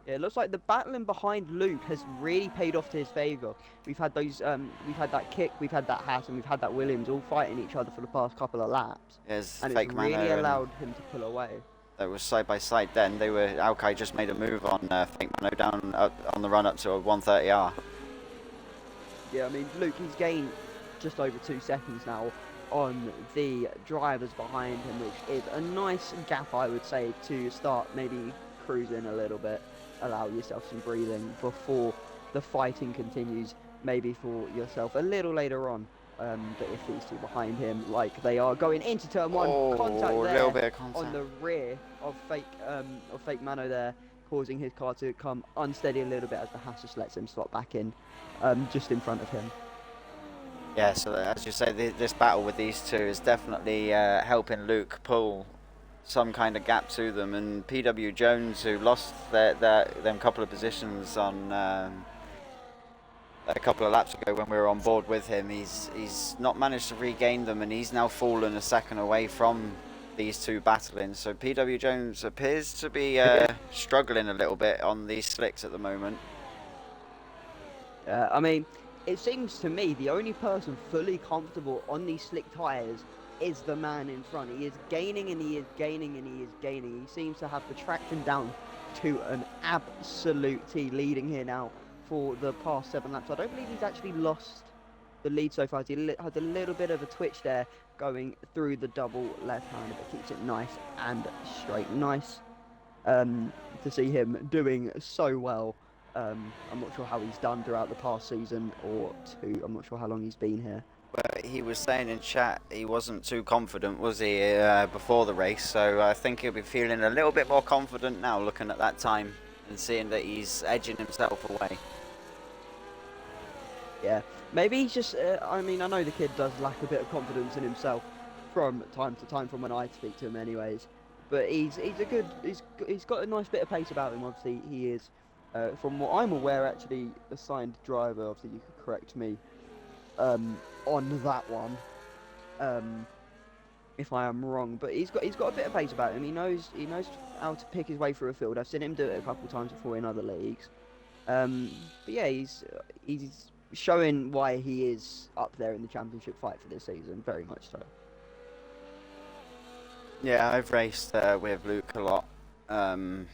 Yeah, it looks like the battling behind Luke has really paid off to his favour. We've had those, we've had that kick, we've had that Haas, and we've had that Williams all fighting each other for the past couple of laps. There's and Fake it's really Mano allowed him to pull away. That was side by side. Then they were Alkai just made a move on Fake Mano down on the run up to a 130R. Yeah, I mean Luke, he's gained just over 2 seconds now on the drivers behind him, which is a nice gap, I would say, to start maybe cruising a little bit, allow yourself some breathing before the fighting continues, maybe for yourself a little later on. But if these two behind him, like they are going into turn 1, contact there, a little bit of contact on the rear of Fake Mano there, causing his car to come unsteady a little bit as the Haas just lets him slot back in, just in front of him. Yeah, so as you say, this battle with these two is definitely helping Luke pull some kind of gap to them. And PW Jones, who lost them couple of positions on a couple of laps ago when we were on board with him, he's not managed to regain them, and he's now fallen a second away from these two battling. So PW Jones appears to be struggling a little bit on these slicks at the moment. I mean, it seems to me the only person fully comfortable on these slick tyres is the man in front. He is gaining and he is gaining and he is gaining. He seems to have the traction down to an absolute T, leading here now for the past 7 laps. I don't believe he's actually lost the lead so far. He had a little bit of a twitch there going through the double left-hander, but keeps it nice and straight. Nice to see him doing so well. I'm not sure how he's done throughout the past season or 2. I'm not sure how long he's been here. But he was saying in chat he wasn't too confident, was he, before the race? So I think he'll be feeling a little bit more confident now, looking at that time and seeing that he's edging himself away. Yeah, maybe he's just. I mean, I know the kid does lack a bit of confidence in himself from time to time, from when I speak to him, anyways. But he's got a nice bit of pace about him. Obviously, he is. From what I'm aware, actually assigned driver. Obviously, you could correct me on that one if I am wrong. But he's got a bit of pace about him. He knows how to pick his way through a field. I've seen him do it a couple of times before in other leagues. But yeah, he's showing why he is up there in the championship fight for this season, very much so. Yeah, I've raced with Luke a lot. Um,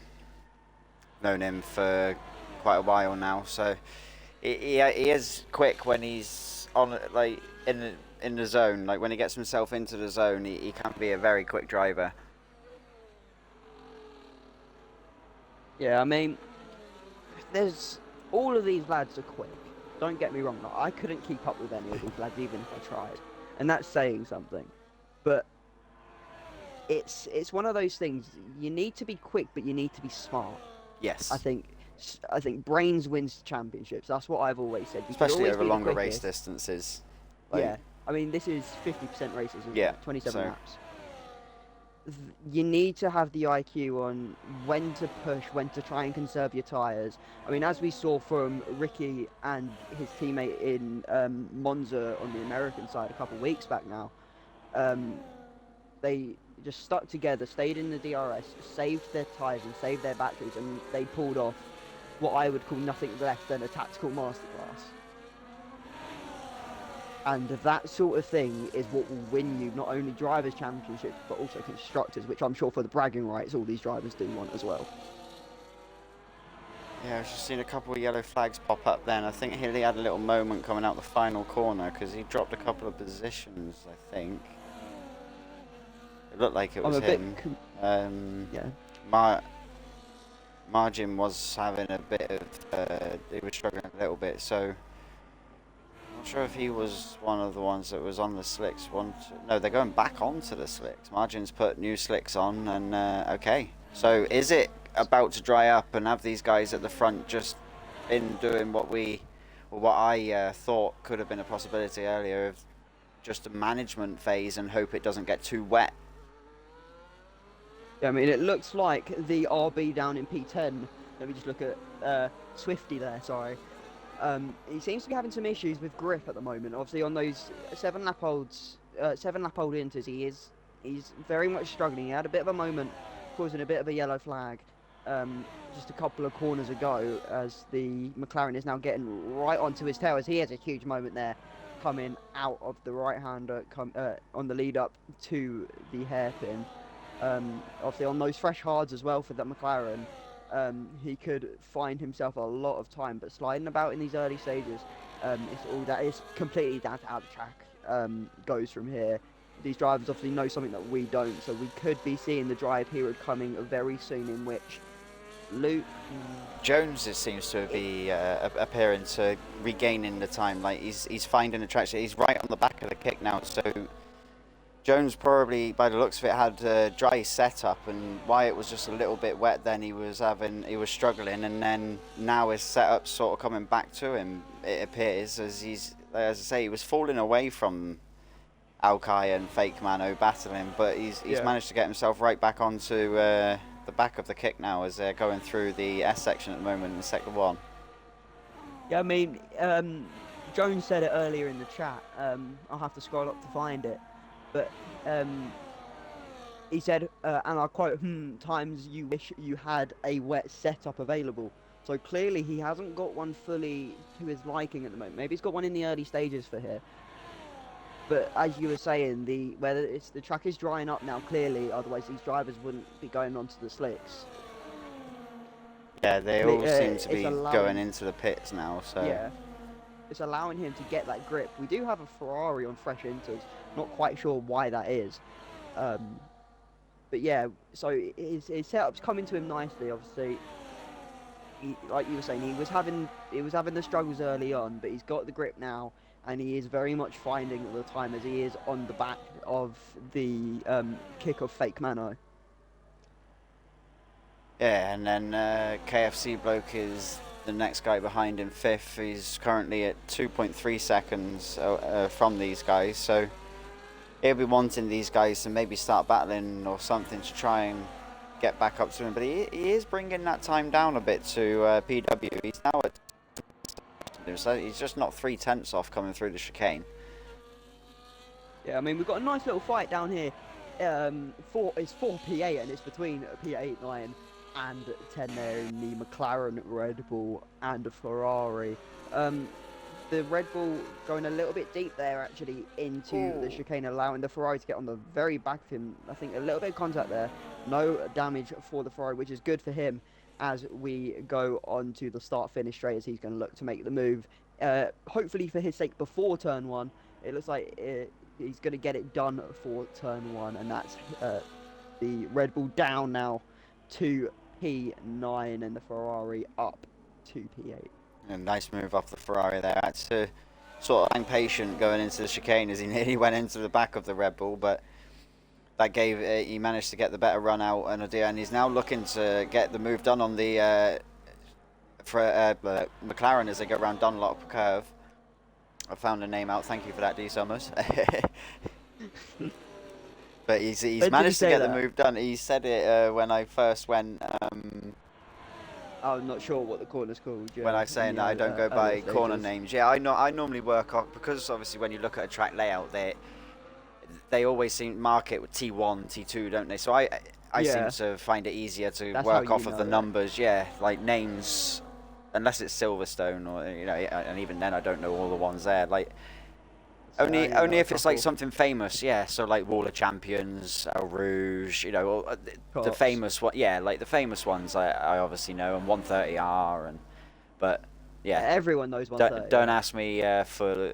Known him for quite a while now, so he is quick when he's on like in the zone. Like when he gets himself into the zone, he can be a very quick driver. Yeah, I mean, there's all of these lads are quick. Don't get me wrong, like, I couldn't keep up with any of these lads even if I tried, and that's saying something. But it's one of those things. You need to be quick, but you need to be smart. I Yes, think I think brains wins championships. That's what I've always said. You could especially always over be the longer race quickest. distances. Like Yeah, I mean this is 50% races, isn't yeah, it? 27 so laps. You need to have the IQ on when to push, when to try and conserve your tyres. I mean, as we saw from Ricky and his teammate in Monza on the American side a couple of weeks back now, um, they just stuck together, stayed in the DRS, saved their tyres and saved their batteries, and they pulled off what I would call nothing less than a tactical masterclass. And that sort of thing is what will win you not only drivers' championships but also constructors, which I'm sure for the bragging rights all these drivers do want as well. yeah, I've just seen a couple of yellow flags pop up. Then I think he had a little moment coming out the final corner because he dropped a couple of positions. I think it looked like it I'm was a bit, him. Um, yeah. Margin was having a bit of, he was struggling a little bit, so I'm not sure if he was one of the ones that was on the slicks. No, they're going back onto the slicks. Margin's put new slicks on, and okay. So is it about to dry up and have these guys at the front just been doing what I thought could have been a possibility earlier of just a management phase and hope it doesn't get too wet? Yeah, I mean, it looks like the RB down in P10. Let me just look at Swifty there. Sorry, he seems to be having some issues with grip at the moment. Obviously, on those 7 lap old inters, he's very much struggling. He had a bit of a moment, causing a bit of a yellow flag, just a couple of corners ago, as the McLaren is now getting right onto his tail. As he has a huge moment there, coming out of the right hander, on the lead up to the hairpin. Obviously on those fresh hards as well for that McLaren, he could find himself a lot of time, but sliding about in these early stages, it's all that is completely down to how the track goes from here. These drivers obviously know something that we don't, so we could be seeing the dry period coming very soon, in which Luke Jones seems to be appearing to regaining the time. Like he's finding the traction. He's right on the back of the kick now. So Jones probably, by the looks of it, had a dry setup, and why it was just a little bit wet. Then he was struggling, and then now his setup's sort of coming back to him. It appears as I say, he was falling away from Alkai and Fake Mano battling, but he's managed to get himself right back onto the back of the kick now as they're going through the S section at the moment in sector one. Yeah, I mean, Jones said it earlier in the chat. I'll have to scroll up to find it, but he said, and I quote, times you wish you had a wet setup available. So clearly he hasn't got one fully to his liking at the moment. Maybe he's got one in the early stages for here. But as you were saying, the track is drying up now clearly, otherwise these drivers wouldn't be going onto the slicks. Yeah, they all seem to be going into the pits now, so yeah, it's allowing him to get that grip. We do have a Ferrari on fresh inters, not quite sure why that is. But yeah, so his setup's coming to him nicely. Obviously, like you were saying, he was having the struggles early on, but he's got the grip now, and he is very much finding the time as he is on the back of the kick of Fake Mano. yeah. And then KFC bloke is the next guy behind in fifth. He's currently at 2.3 seconds from these guys, so he'll be wanting these guys to maybe start battling or something to try and get back up to him. But he is bringing that time down a bit to PW. He's now at, so he's just not 3/10 off coming through the chicane. Yeah, I mean, we've got a nice little fight down here. It's 4 P8 and it's between P8 9 and 10 there in the McLaren, Red Bull, and Ferrari. The Red Bull going a little bit deep there, actually, into the chicane, allowing the Ferrari to get on the very back of him. I think a little bit of contact there. No damage for the Ferrari, which is good for him as we go on to the start-finish straight, as he's going to look to make the move. Hopefully for his sake before turn one. It looks like he's going to get it done for turn one, and that's the Red Bull down now to P9 and the Ferrari up to P8. A nice move off the Ferrari there. Had to sort of hang patient going into the chicane as he nearly went into the back of the Red Bull, but that gave he managed to get the better run out and he's now looking to get the move done on the McLaren as they go around Dunlop curve. I found a name out. Thank you for that, D Summers. But he's managed to get the move done. He said it when I first went. I'm not sure what the corner's called. Yeah, when I say that I don't go by corner names. Yeah, I normally work off, because obviously when you look at a track layout, they always seem to mark it with T1, T2, don't they? So I seem to find it easier to work off of the numbers. Yeah, like names, unless it's Silverstone or and even then I don't know all the ones there. Like only if it's like something famous. Yeah, so like Wall of Champions, El Rouge, the famous one. Yeah, like the famous ones I obviously know, and 130R but yeah, everyone knows 130. Don't ask me for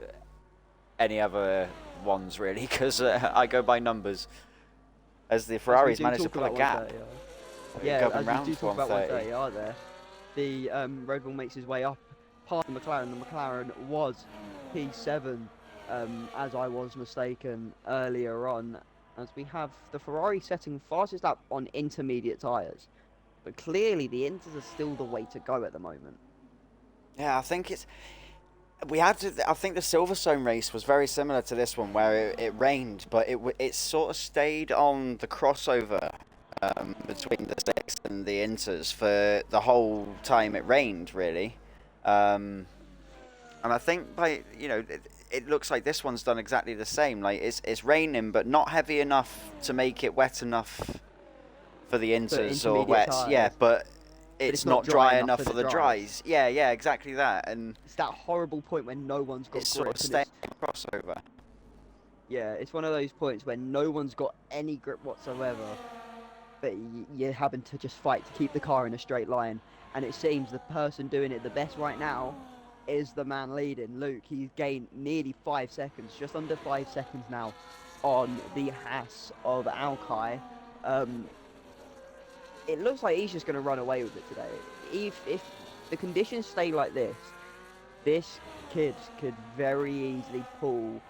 any other ones really, because I go by numbers. As the Ferraris managed to put a gap. Yeah, as we do talk about 130R there, the Red Bull makes his way up past the McLaren. The McLaren was P7, as I was mistaken earlier on, as we have the Ferrari setting fastest lap on intermediate tyres. But clearly the Inters are still the way to go at the moment. Yeah, I think it's... I think the Silverstone race was very similar to this one, where it rained, but it sort of stayed on the crossover between the slicks and the Inters for the whole time it rained, really. And I think it looks like this one's done exactly the same. Like it's raining, but not heavy enough to make it wet enough for the Inters or wets. Tires. Yeah, but it's not dry enough for the dries. Yeah, exactly that. And it's that horrible point when no one's got grip. Sort of staying crossover. Yeah, it's one of those points when no one's got any grip whatsoever, but you happen to just fight to keep the car in a straight line. And it seems the person doing it the best right now is the man leading, Luke. He's gained nearly 5 seconds, just under 5 seconds now, on the Haas of Alki. It looks like he's just going to run away with it today. If the conditions stay like this kid could very easily pull.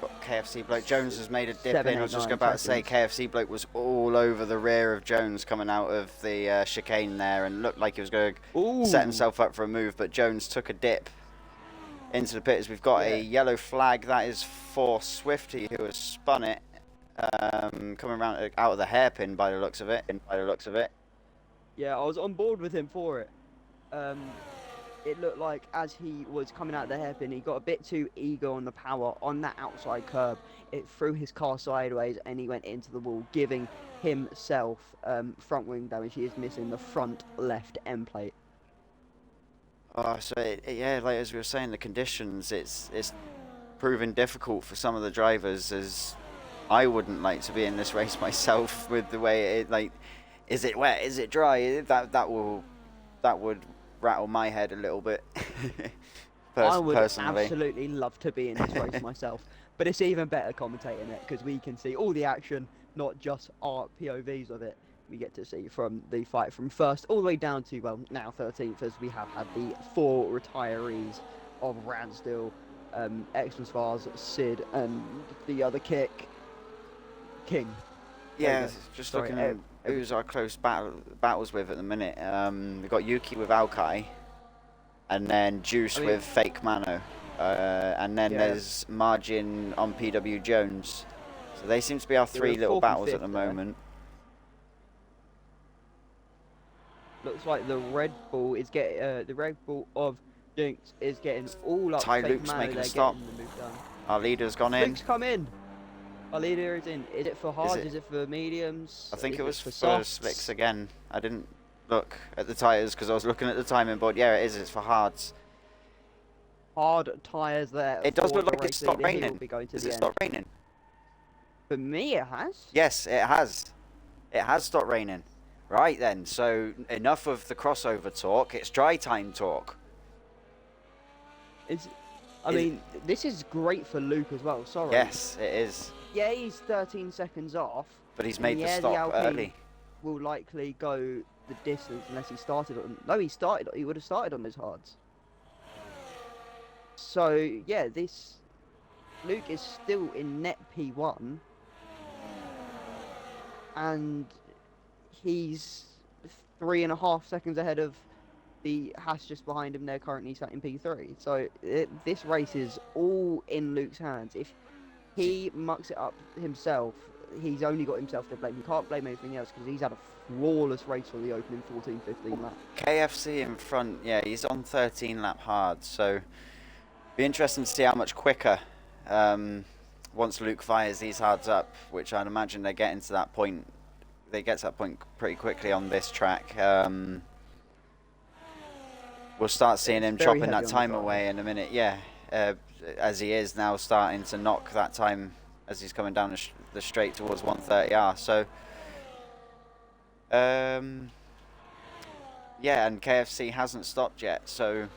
Got KFC bloke. Jones has made a dip in. I was just about to say KFC bloke was all over the rear of Jones coming out of the chicane there, and looked like he was going to set himself up for a move, but Jones took a dip into the pits. We've got a yellow flag. That is for Swifty, who has spun it, coming around out of the hairpin by the looks of it. Yeah, I was on board with him for it. It looked like as he was coming out of the hairpin, he got a bit too eager on the power on that outside curb. It threw his car sideways and he went into the wall, giving himself front wing damage. He is missing the front left end plate. Oh, so yeah, like as we were saying, the conditions, it's proving difficult for some of the drivers, as I wouldn't like to be in this race myself with the way it, like, is it wet, is it dry? That would rattle my head a little bit. I would personally. Absolutely love to be in this race myself, but it's even better commentating it because we can see all the action, not just our POVs of it. We get to see from the fight from first all the way down to, well, now 13th, as we have had the 4 retirees of Ransdell, Exmas Vars, Sid, and the other King. Yeah, just looking at who's our close battles with at the minute. We've got Yuki with Alki, and then Juice with Fake Mano, and then there's Margin on PW Jones. So they seem to be our 3 little battles at the moment. Looks like the Red Bull is getting the Red Bull of Jinx is getting all up. Ty Luke's making a stop. Our leader's gone in. Luke's come in. Our leader is in. Is it for hards? Is it for mediums? I think it was for slicks again. I didn't look at the tyres because I was looking at the timing board. Yeah, it is. It's for hards. Hard tyres there It does for look the like race it's stopped leader. He will raining. be going to Has the it end. stopped raining? For me, it has. Yes, it has. It has stopped raining. Right then, so enough of the crossover talk. It's dry time talk. I mean, this is great for Luke as well. Sorry. Yes, it is. Yeah, he's 13 seconds off. But he's and made the yeah, stop Alpine early. will likely go the distance unless he started on. No, he started. He would have started on those hards. So yeah, this Luke is still in net P1, and he's 3.5 seconds ahead of the Haas just behind him. They're currently sat in P3. So this race is all in Luke's hands. If he mucks it up himself, he's only got himself to blame. He can't blame anything else because he's had a flawless race for the opening 14-15 lap. KFC in front, yeah, he's on 13 lap hard, so be interesting to see how much quicker once Luke fires these hards up, which I'd imagine they're getting to that point. They get to that point pretty quickly on this track. We'll start seeing him chopping that time away in a minute, yeah, as he is now starting to knock that time as he's coming down the straight towards 130R. So, yeah, and KFC hasn't stopped yet, so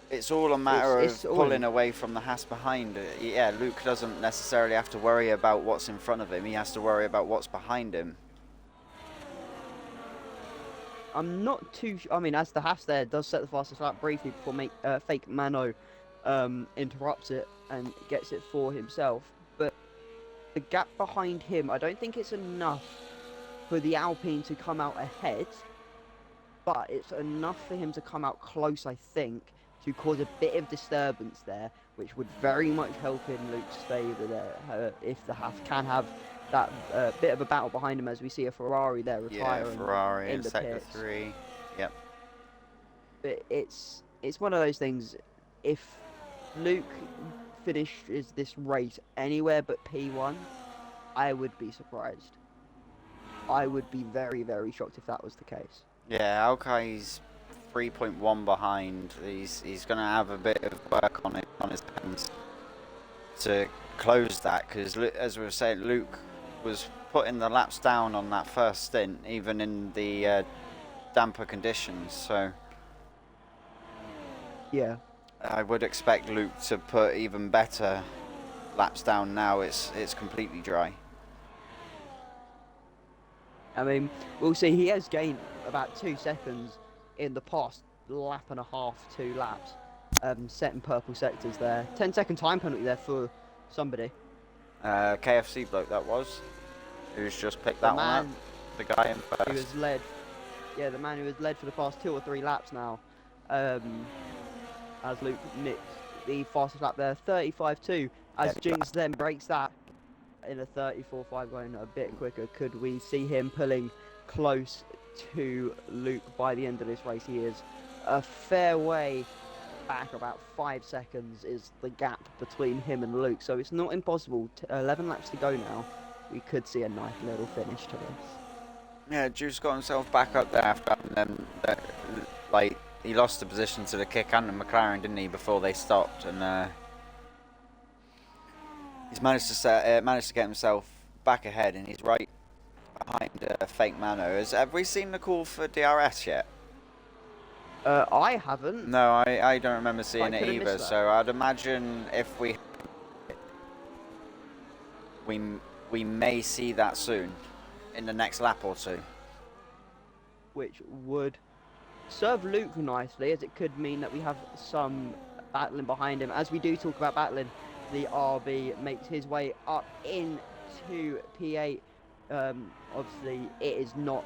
it's all a matter of pulling away from the Haas behind. Yeah, Luke doesn't necessarily have to worry about what's in front of him. He has to worry about what's behind him. I'm not too. I mean, as the Haas there does set the fastest lap briefly before fake Mano interrupts it and gets it for himself. But the gap behind him, I don't think it's enough for the Alpine to come out ahead. But it's enough for him to come out close, I think, to cause a bit of disturbance there, which would very much help in Luke's favour there. If the Haas can have that bit of a battle behind him, as we see a Ferrari there retiring. Yeah, Ferrari in in the sector pits. 3. Yep. But it's one of those things. If Luke finishes this race anywhere but P1, I would be surprised. I would be very, very shocked if that was the case. Yeah, Alkai's 3.1 behind. He's going to have a bit of work on his hands to close that, because as we were saying, Luke was putting the laps down on that first stint, even in the damper conditions. So yeah, I would expect Luke to put even better laps down now. It's completely dry. I mean, we'll see. He has gained about 2 seconds in the past lap and a half, 2 laps, setting purple sectors there. 10-second time penalty there for somebody. KFC bloke that was, who's just picked that one up. The guy in first. Who has led, yeah, the man who has led for the past 2 or 3 laps now. As Luke nicked the fastest lap there, 35.2. As Jinx then breaks that in a 34.5, going a bit quicker. Could we see him pulling close to Luke by the end of this race? He is a fair way back, about 5 seconds is the gap between him and Luke, so it's not impossible. 11 laps to go now. We could see a nice little finish to this. Yeah, Juice got himself back up there after having them, like, he lost the position to the kick and the McLaren, didn't he, before they stopped, and he's managed to get himself back ahead, and he's right behind Fake Mano. Have we seen the call for DRS yet? I haven't. No, I don't remember seeing it either, so I'd imagine if we may see that soon, in the next lap or two. Which would serve Luke nicely, as it could mean that we have some battling behind him. As we do talk about battling, the RB makes his way up into P8. Obviously, it is not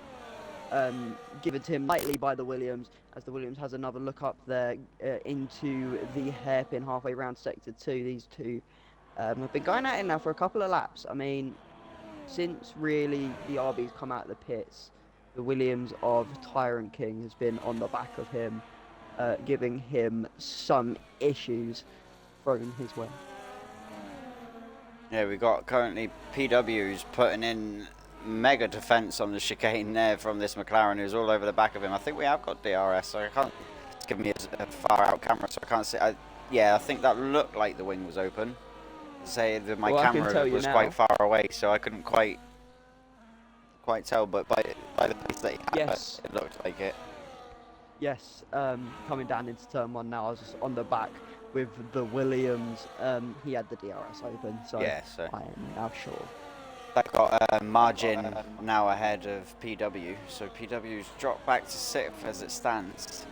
given to him lightly by the Williams, as the Williams has another look up there into the hairpin halfway around sector 2. These two have been going at it now for a couple of laps. I mean, since really the RB's come out of the pits, the Williams of Tyrant King has been on the back of him, giving him some issues thrown his way. Yeah, we got currently PW's putting in mega defence on the chicane there from this McLaren who's all over the back of him. I think we have got DRS, so I can't. It's giving me a far out camera, so I can't see. Yeah, I think that looked like the wing was open. Say that my camera was quite far away, so I couldn't quite tell. But by the pace that he had, it looked like it. Yes, coming down into turn 1 now, I was on the back with the Williams. He had the DRS open, so yeah, so I am now sure. That got a margin now ahead of PW, so PW's dropped back to 6th as it stands.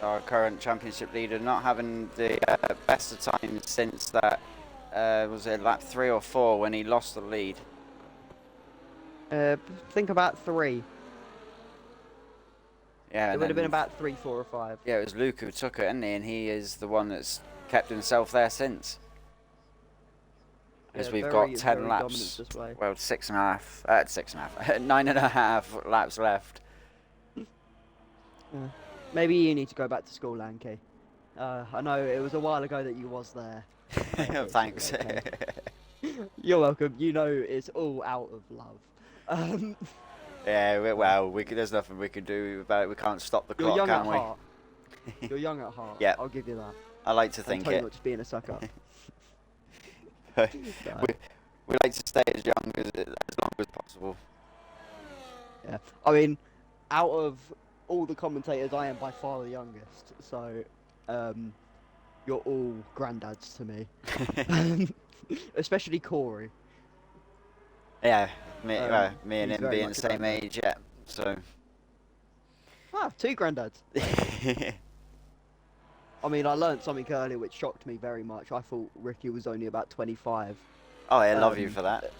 Our current championship leader, not having the best of times since that, was it lap 3 or 4 when he lost the lead? Think about 3. Yeah, it would have been about 3, 4 or 5. Yeah, it was Luke who took it, isn't he? And he is the one that's kept himself there since. Because we've got 10 laps, well, 9.5 laps left. Maybe you need to go back to school, Lanky. I know it was a while ago that you was there. Thanks. Okay. You're welcome. You know it's all out of love. Yeah, well, there's nothing we can do about it. We can't stop the clock, can we? You're young at heart. Yeah, I'll give you that. I like to think it. Not just being a sucker. we like to stay as young as long as possible. Yeah, I mean, out of all the commentators, I am by far the youngest. So, you're all granddads to me. Especially Corey. Yeah, me and him being the same age, yeah. So. Ah, 2 granddads. I mean, I learnt something earlier which shocked me very much. I thought Ricky was only about 25. Oh, I love you for that.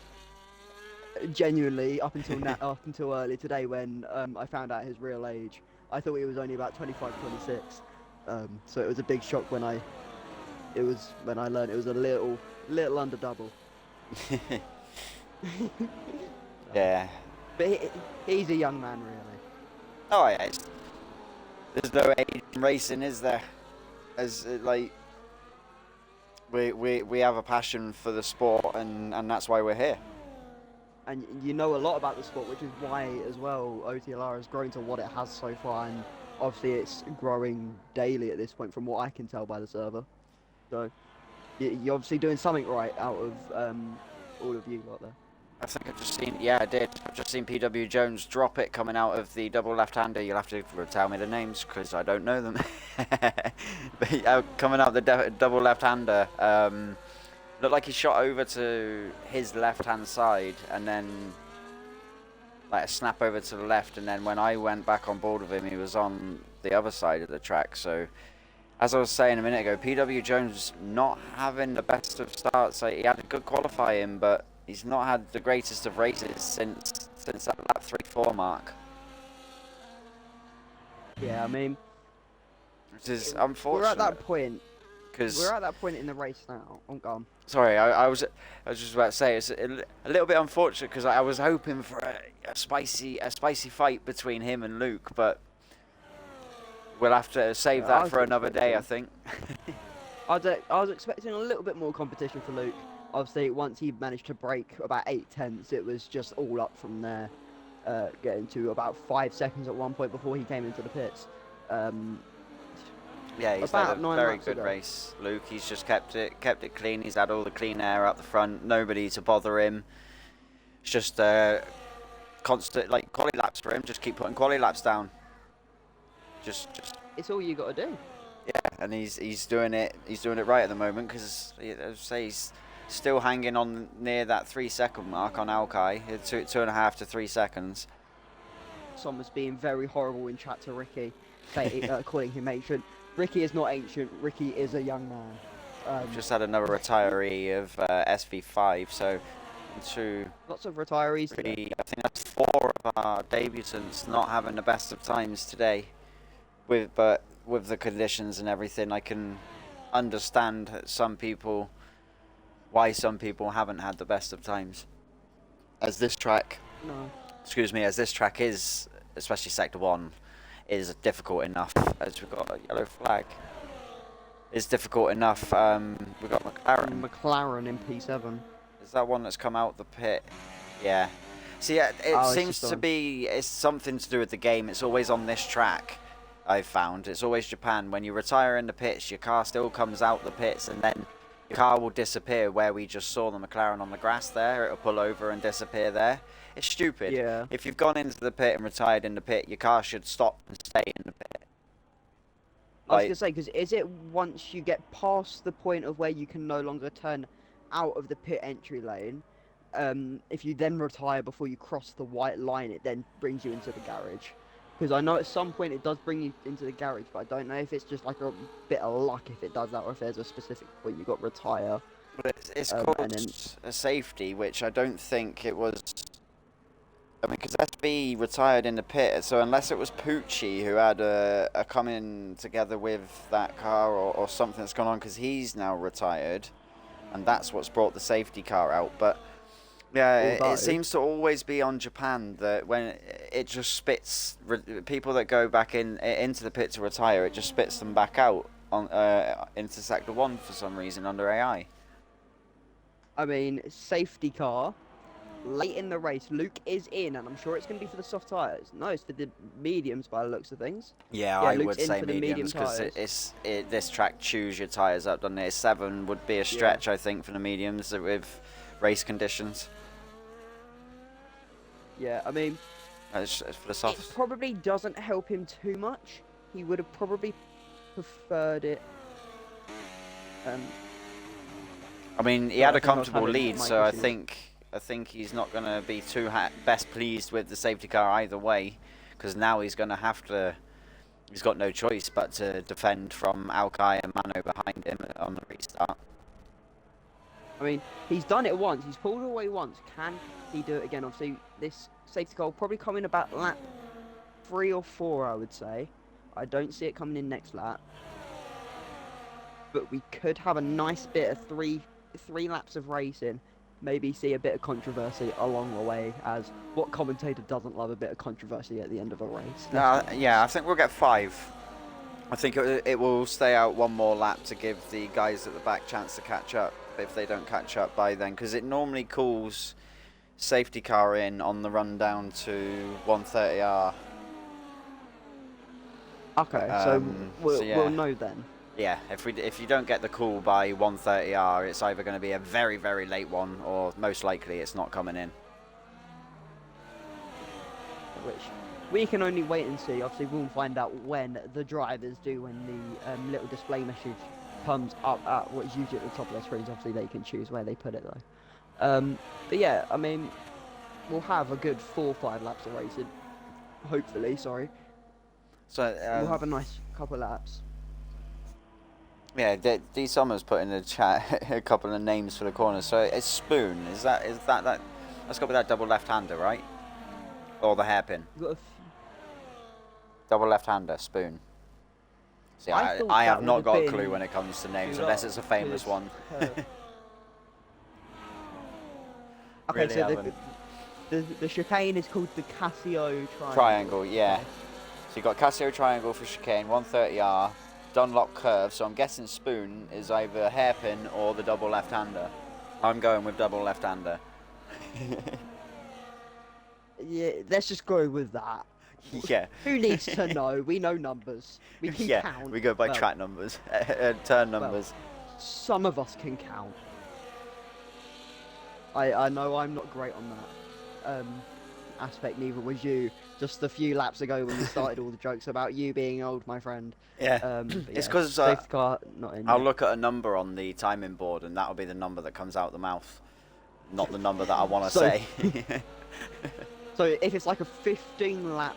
Genuinely, up until up until early today when I found out his real age, I thought he was only about 25, 26. So it was a big shock when I learned it was a little under double. Yeah. But he's a young man, really. Oh yeah. There's no age in racing, is there? As like we have a passion for the sport, and that's why we're here. And you know a lot about the sport, which is why as well OTLR has grown to what it has so far, and obviously it's growing daily at this point from what I can tell by the server. So you're obviously doing something right out of all of you out there. I think I've just seen, yeah, I did. I've just seen PW Jones drop it coming out of the double left-hander. You'll have to tell me the names because I don't know them. But coming out the double left-hander, looked like he shot over to his left-hand side and then like a snap over to the left. And then when I went back on board with him, he was on the other side of the track. So as I was saying a minute ago, PW Jones not having the best of starts. He had a good qualifying, but he's not had the greatest of races since that lap 3-4 mark. Yeah, I mean, which is unfortunate. We're at that point. Because we're at that point in the race now. I'm gone. Sorry, I was just about to say it's a little bit unfortunate because I was hoping for a spicy fight between him and Luke, but we'll have to save that for another day, I think. I was expecting a little bit more competition for Luke. Obviously, once he managed to break about 8/10, it was just all up from there, getting to about 5 seconds at one point before he came into the pits. Yeah, he's had a very good race, Luke. He's just kept it clean. He's had all the clean air out the front. Nobody to bother him. It's just constant like quality laps for him. Just keep putting quality laps down. Just. It's all you got to do. Yeah, and he's doing it. He's doing it right at the moment because, as I say, he's still hanging on near that 3-second mark on Alki. 2.5 to 3 seconds. Someone's being very horrible in chat to Ricky, calling him ancient. Ricky is not ancient. Ricky is a young man. We've just had another retiree of SV5, so lots of retirees. I think that's 4 of our debutants not having the best of times today. But with the conditions and everything, I can understand why some people haven't had the best of times. As this track is, especially Sector 1, is difficult enough, as we've got a yellow flag. It's difficult enough. We've got McLaren. McLaren in P7. Is that one that's come out the pit? Yeah. See, it Oh, it's seems just to on. be it's something to do with the game. It's always on this track. I've found it's always Japan. When you retire in the pits, your car still comes out the pits, and then your car will disappear. Where we just saw the McLaren on the grass there, it'll pull over and disappear there. It's stupid. Yeah. If you've gone into the pit and retired in the pit, your car should stop and stay in the pit. I was Like, gonna say, because is it once you get past the point of where you can no longer turn out of the pit entry lane, if you then retire before you cross the white line, it then brings you into the garage. Because I know at some point it does bring you into the garage, but I don't know if it's just like a bit of luck if it does that, or if there's a specific point you got to retire. but it's And then called a safety, which I don't think it was. I mean, because SB retired in the pit, so unless it was Pucci who had a coming together with that car or something that's gone on, because he's now retired, and that's what's brought the safety car out. But yeah, Although- it seems to always be on Japan that when it just spits people that go back into the pit to retire, it just spits them back out on into sector 1 for some reason under AI. I mean, safety car. Late in the race, Luke is in, and I'm sure it's going to be for the soft tyres. No, it's for the mediums by the looks of things. Yeah, Yeah, I Luke's would in say for the medium mediums because tyres. this track chews your tyres up, doesn't it? 7 would be a stretch, I think, for the mediums with race conditions. Yeah, I mean, It's for the it softs. probably doesn't help him too much. He would have probably preferred it. I mean, he But had I a think I was comfortable having lead, mic so issues. I think he's not going to be too best pleased with the safety car either way, because now he's going to have to. He's got no choice but to defend from Alkai and Mano behind him on the restart. I mean, he's done it once. He's pulled away once. Can he do it again? Obviously, this safety car will probably come in about lap 3 or 4, I would say. I don't see it coming in next lap. But we could have a nice bit of three laps of racing. Maybe see a bit of controversy along the way, as what commentator doesn't love a bit of controversy at the end of a race? Yeah, I think we'll get 5. I think it will stay out one more lap to give the guys at the back chance to catch up if they don't catch up by then, because it normally calls safety car in on the run down to 130R. Okay, so we'll know then. Yeah, if you don't get the call by 130R, it's either going to be a very, very late one, or most likely it's not coming in. Which we can only wait and see. Obviously, we'll find out when the drivers do, when the little display message comes up at what is usually at the top of their screens. Obviously, they can choose where they put it though. But yeah, I mean, we'll have a good 4 or 5 laps of racing. Hopefully, sorry. So We'll have a nice couple laps. yeah, D Summers put in the chat a couple of names for the corners. So it's Spoon. Is that that's got to be that double left-hander, right? Or the hairpin. We've got a Double left-hander, Spoon. See, I thought I that have not would got a have clue been when it comes to names, too unless long, it's a famous 'cause, one. Okay, Really so haven't. the chicane is called the Casio Triangle. Triangle, yeah. Okay. So you got Casio Triangle for chicane, 130R, Dunlop curve. So I'm guessing Spoon is either hairpin or the double left-hander. I'm going with double left-hander. Yeah, let's just go with that. Yeah. Who needs to know? We know numbers. We can Yeah, count. we go by Well, track numbers, turn numbers. some of us can count. I know I'm not great on that aspect, neither was you. Just a few laps ago when we started all the jokes about you being old, my friend. Yeah. But It's yeah, 'cause, safety car not in I'll yet. look at a number on the timing board, and that'll be the number that comes out the mouth, not the number that I want to So- say. So if it's like a 15 lap,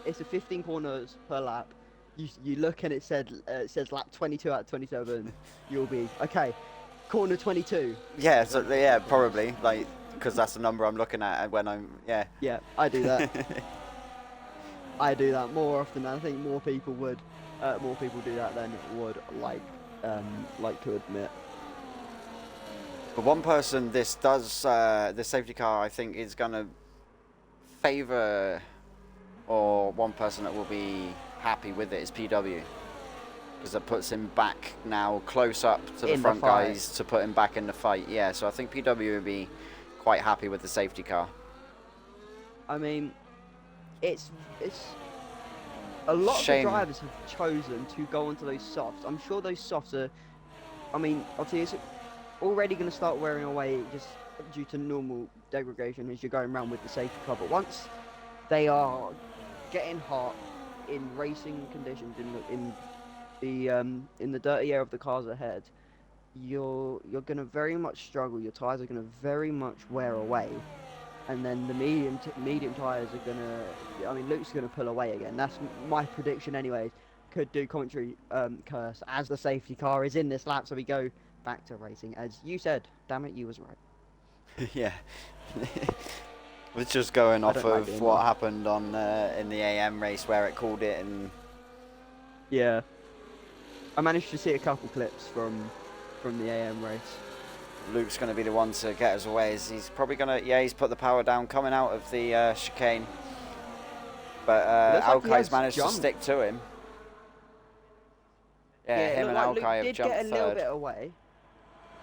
it's a 15 corners per lap. You look and it says lap 22 out of 27. You'll be okay. Corner 22. Yeah, so yeah, probably like because that's the number I'm looking at when I'm Yeah, I do that. I do that more often than I think more people would. More people do that than would like to admit. But one person this does the safety car I think is gonna favour, or one person that will be happy with it is PW, because that puts him back now close up to the In the front fight. guys to put him back in the fight. Yeah, so I think PW would be quite happy with the safety car. I mean, it's a lot of the Shame. drivers have chosen to go onto those softs. I'm sure those softs are. I mean, obviously, it's already going to start wearing away just due to normal degradation as you're going around with the safety car. But once they are getting hot in racing conditions in the dirty air of the cars ahead, you're going to very much struggle. Your tires are going to very much wear away, and then the medium tires are going to. I mean, Luke's going to pull away again. That's my prediction, anyway. Could do commentary curse as the safety car is in this lap, so we go back to racing. As you said, damn it, you was right. Yeah. We're just going I off don't like of doing what that. happened on in the AM race where it called it, and Yeah, I managed to see a couple clips from the AM race. Luke's going to be the one to get us away. He's probably going to, yeah, he's put the power down coming out of the chicane. But It looks like he Alkai's has managed jumped. to stick to him. Yeah, It him and looked like Luke Alkai have did jumped get a little third. bit away.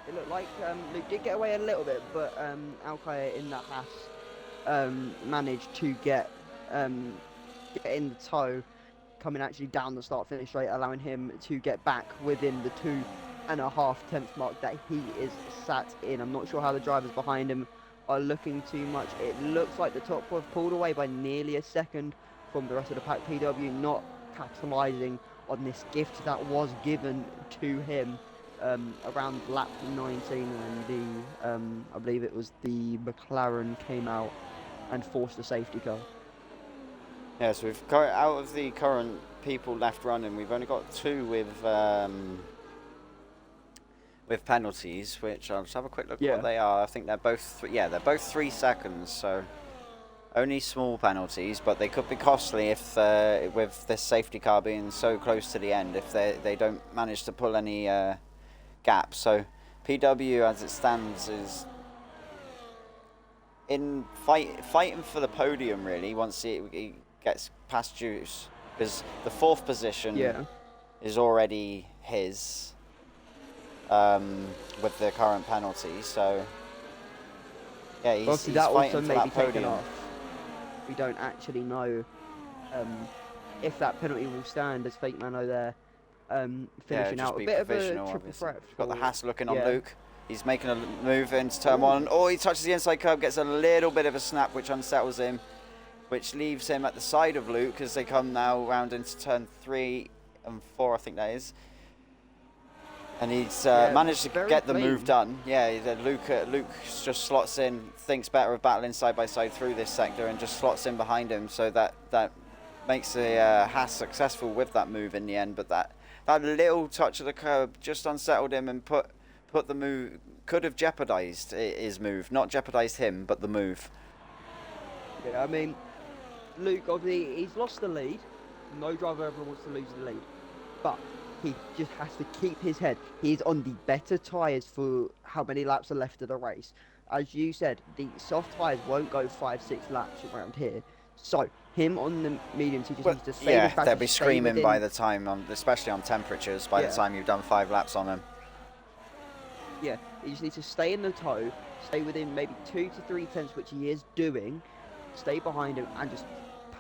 It looked like Luke did get away a little bit, but Alkai in that Haas managed to get in the tow, coming actually down the start finish straight, allowing him to get back within the 2.5 tenth mark that he is sat in. I'm not sure how the drivers behind him are looking too much. It looks like the top have pulled away by nearly a second from the rest of the pack. PW not capitalising on this gift that was given to him around lap 19 when the I believe it was the McLaren came out and forced the safety car. Yeah, so we've got out of the current people left running, we've only got 2 with penalties, which I'll just have a quick look at Yeah. what they are. I think they're both they're both 3 seconds, so only small penalties, but they could be costly if with this safety car being so close to the end, if they don't manage to pull any gaps. So PW as it stands is in fighting for the podium really once he gets past Juice, because the 4th position is already his with the current penalty. So yeah, he's that fighting also for may that be taken podium. off. We don't actually know if that penalty will stand as Fake Mano there finishing just out. be A bit of a provisional, triple obviously. threat. We've got the for- Haas looking on yeah. Luke. He's making a move into turn 1. Oh, he touches the inside curb, gets a little bit of a snap, which unsettles him, which leaves him at the side of Luke as they come now round into turn 3 and 4, I think that is. And he's managed to very get the clean. move done. Yeah, Luke just slots in, thinks better of battling side by side through this sector, and just slots in behind him. So that makes the Haas successful with that move in the end. But that little touch of the curb just unsettled him and put the move, could have jeopardised his move. Not jeopardised him, but the move. Yeah, I mean, Luke, obviously, he's lost the lead. No driver ever wants to lose the lead. But he just has to keep his head. He's on the better tyres for how many laps are left of the race. As you said, the soft tyres won't go 5-6 laps around here. So, him on the mediums, he just needs to stay Yeah, his back they'll to be stay screaming within- by the time, especially on temperatures, by the time you've done 5 laps on them. Yeah, he just needs to stay in the tow, stay within maybe 2 to 3 tenths, which he is doing, stay behind him, and just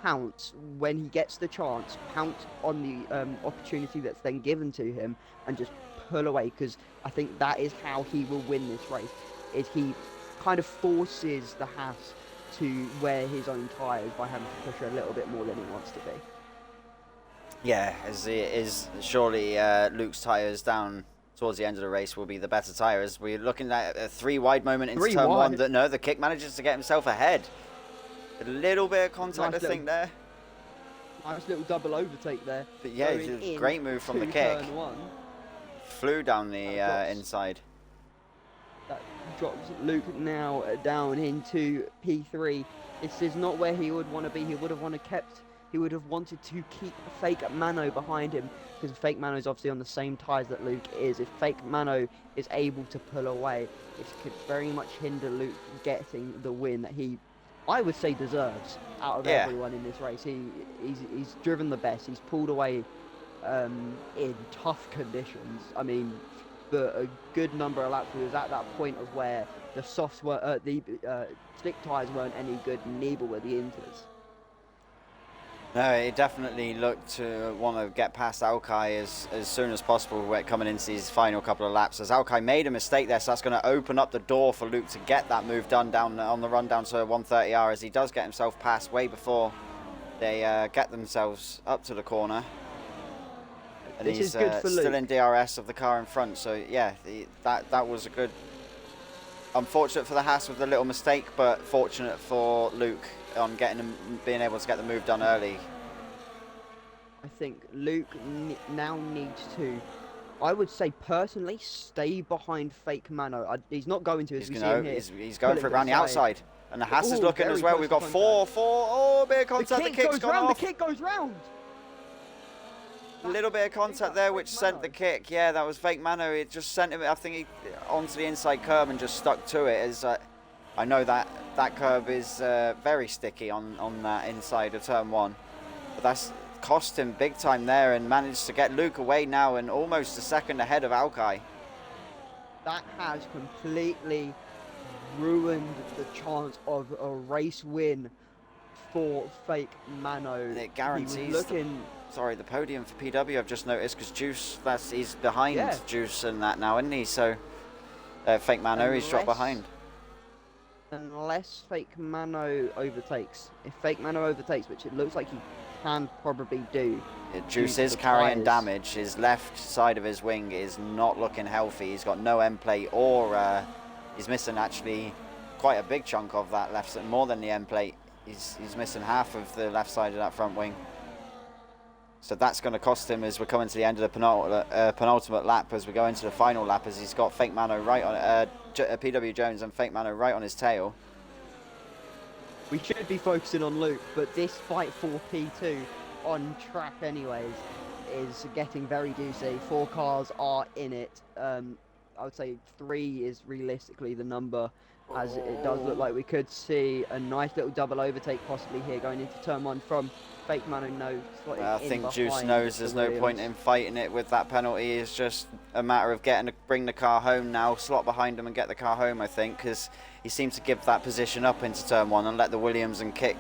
pounce when he gets the chance, pounce on the opportunity that's then given to him, and just pull away, because I think that is how he will win this race, is he kind of forces the Haas to wear his own tyres by having to push a little bit more than he wants to be. Yeah, as it is, surely Luke's tyres down towards the end of the race will be the better tyres. We're looking at a 3 wide moment into turn 1. The kick manages to get himself ahead. A little bit of contact, Nice I think, there. Nice little double overtake there. But yeah, Going it's a in great move from the to kick. turn 1. Flew down the Drops. inside. That drops Luke now down into P3. This is not where he would want to be. He would have wanted to keep Fake Mano behind him, because Fake Mano is obviously on the same tyres that Luke is. If Fake Mano is able to pull away, this could very much hinder Luke getting the win that he, I would say, deserves out of everyone in this race. He's driven the best. He's pulled away in tough conditions. I mean, but a good number of laps. We was at that point of where the softs were, the slick tyres weren't any good, neither were the inters. No, it definitely looked to want to get past Alkai as soon as possible coming into these final couple of laps. As Alkai made a mistake there, so that's going to open up the door for Luke to get that move done down on the run down to 130R, as he does get himself past way before they get themselves up to the corner. And This he's is good for still Luke. in DRS of the car in front, so yeah, that was a good... Unfortunate for the Haas with the little mistake, but fortunate for Luke on being able to get the move done early. I think Luke now needs to, I would say personally, stay behind Fake Mano. He's not going to, as we see him here. He's going for it around the outside. And the Haas is looking as well. We've got four. Oh, a bit of contact. The kick's gone off. The kick goes round. A little bit of contact there, which sent the kick. Yeah, that was Fake Mano. It just sent him, I think, onto the inside curb and just stuck to it. As I know that curb is very sticky on that inside of turn one. But that's cost him big time there, and managed to get Luke away now and almost a second ahead of Alkai. That has completely ruined the chance of a race win for Fake Mano. And it guarantees the podium for PW, I've just noticed, because Juice, he's behind Juice and that now, isn't he? So Fake Mano, he's dropped behind. Unless Fake Mano overtakes. If Fake Mano overtakes, which it looks like he can probably do. Juice is carrying damage. His left side of his wing is not looking healthy. He's got no end plate, or he's missing actually quite a big chunk of that left side, more than the end plate. He's missing half of the left side of that front wing. So that's going to cost him as we're coming to the end of the penultimate lap, as we go into the final lap, as he's got Fake Mano right on PW Jones and Fake Mano right on his tail. We should be focusing on Luke, but this fight for P2 on track anyways is getting very juicy. 4 cars are in it. I would say 3 is realistically the number, as it does look like we could see a nice little double overtake possibly here going into turn 1 from Fake Mano. I think Juice knows there's no point in fighting it with that penalty. It's just a matter of bring the car home now, slot behind him and get the car home, I think, because he seems to give that position up into turn 1 and let the Williams and Kick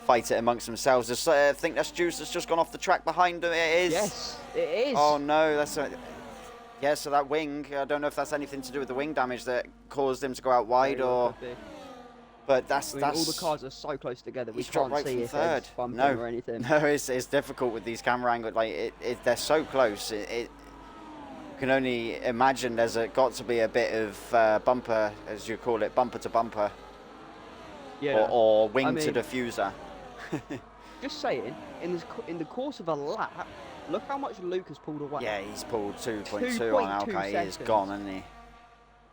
fight it amongst themselves. I think that's Juice that's just gone off the track behind him. It is. Yes, it is. Oh no, that's yeah, so that wing, I don't know if that's anything to do with the wing damage that caused him to go out wide, or... But that's all the cars are so close together, we can't right see if third. it's bumping or anything. No, it's difficult with these camera angles. Like they're so close. You can only imagine there's got to be a bit of bumper, as you call it, bumper to bumper, or wing to diffuser. Just saying, in the course of a lap, look how much Luke has pulled away. Yeah, he's pulled 2.2 on Alkai. He is gone, isn't he?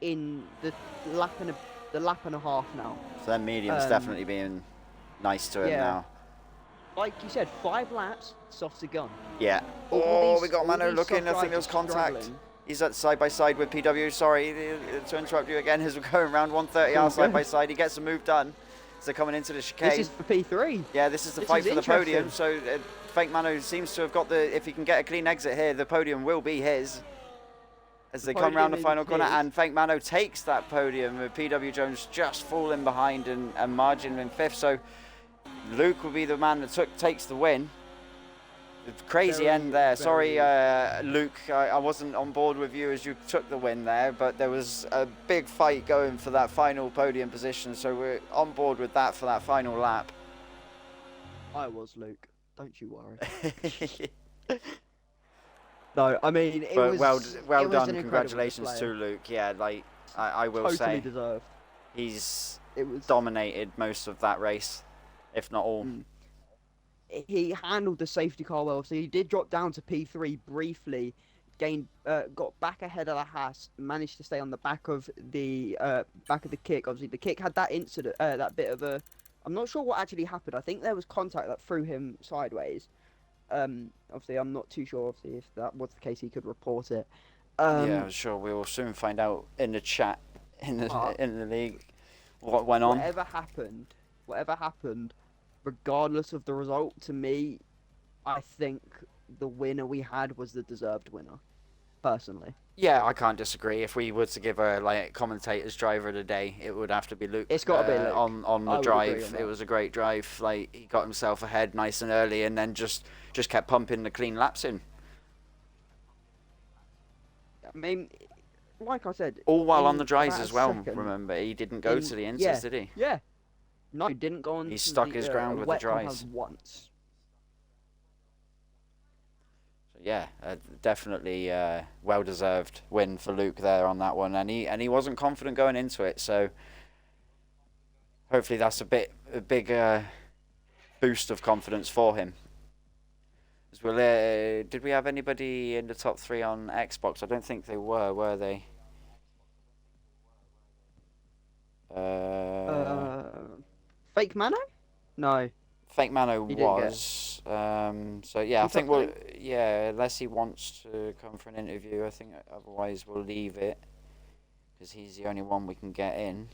In the lap and a half now. So then medium's definitely being nice to him now. Like you said, 5 laps, softs are gone. Yeah. We got Mano looking. I think there was contact. He's at side by side with PW. Sorry to interrupt you again as we're going around 130R side by side. He gets a move done. So coming into the chicane. This is for P3. Yeah, this is the fight for the podium. So Fake Mano seems to have got if he can get a clean exit here, the podium will be his. As they come around the final corner, and Fake Mano takes that podium with PW Jones just falling behind and margin in 5th. So Luke will be the man that takes the win. Crazy end there. Sorry, Luke, I wasn't on board with you as you took the win there, but there was a big fight going for that final podium position, so we're on board with that for that final lap. I was, Luke. Don't you worry. No, I mean, it was well done. Congratulations to Luke. Yeah, like I will say, totally deserved. He's dominated most of that race, if not all. He handled the safety car well, so he did drop down to P3 briefly, got back ahead of the Haas, managed to stay on the back of the Kick. Obviously, the Kick had that incident, that bit of a... I'm not sure what actually happened. I think there was contact that threw him sideways. Obviously, I'm not too sure. Obviously, if that was the case, he could report it. Yeah, I'm sure we will soon find out in the chat in the league what went on. Whatever happened, regardless of the result, to me, I think the winner we had was the deserved winner. personally. Yeah, I can't disagree. If we were to give a like commentator's driver of the day, it would have to be Luke. It's got to be Luke. On the I would agree drive, on it that. was a great drive. Like he got himself ahead nice and early, and then just kept pumping the clean laps in. I mean, like I said, All while on the in dries about a as well. second, Remember, he didn't go in to the inters, yeah, did he? yeah. No, he didn't go on He to stuck the his ground with the wet compound dries. once. So yeah, definitely well deserved win for Luke there on that one, and he wasn't confident going into it. So hopefully that's a big boost of confidence for him. As well, did we have anybody in the top three on Xbox? I don't think they were they? Uh, Uh, Fake Mano? No, Fake Mano he didn't get. was. So yeah, I He think top we'll. three? Yeah, unless he wants to come for an interview, I think otherwise we'll leave it because he's the only one we can get in.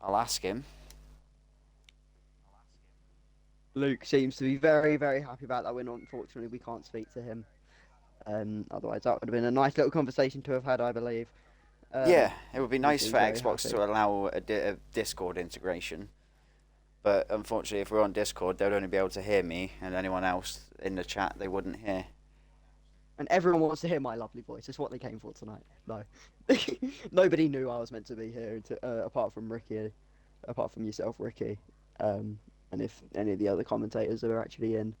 I'll ask him. Luke seems to be very, very happy about that win. Unfortunately, we can't speak to him. Otherwise, that would have been a nice little conversation to have had, I believe. Yeah, it would be He nice seems for very Xbox happy. to allow a Discord integration. But unfortunately, if we're on Discord, they'd only be able to hear me, and anyone else in the chat they wouldn't hear. And everyone wants to hear my lovely voice. It's what they came for tonight. No, nobody knew I was meant to be here, apart from Ricky, apart from yourself, Ricky. And if any of the other commentators are actually in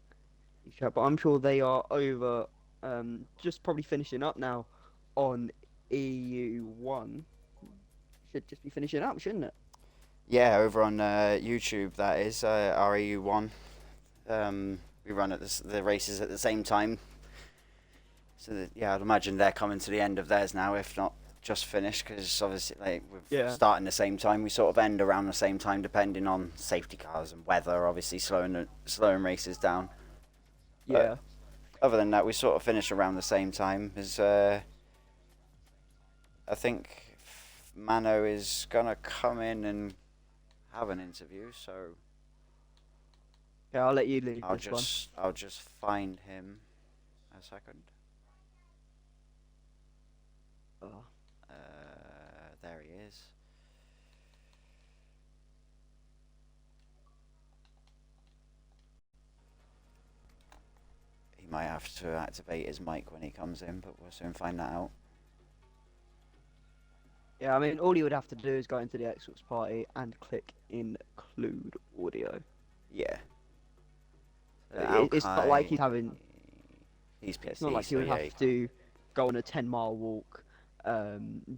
the chat, but I'm sure they are over. Just probably finishing up now on EU1. Should just be finishing up, shouldn't it? Yeah, over on YouTube, that is REU1. We run at the races at the same time. So that, yeah, I'd imagine they're coming to the end of theirs now, if not just finished, because obviously like we're Yeah. starting the same time. We sort of end around the same time, depending on safety cars and weather. Obviously, slowing races down. Yeah. Other than that, we sort of finish around the same time. As I think Mano is gonna come in and have an interview, so Yeah, I'll let you lead this one. I'll just find him a second. Oh. There he is. He might have to activate his mic when he comes in, but we'll soon find that out. Yeah, I mean, all you would have to do is go into the Xbox party and click include audio. Yeah. It's not like he's having. He's PC, It's not like he so would yeah. have to go on a 10-mile walk,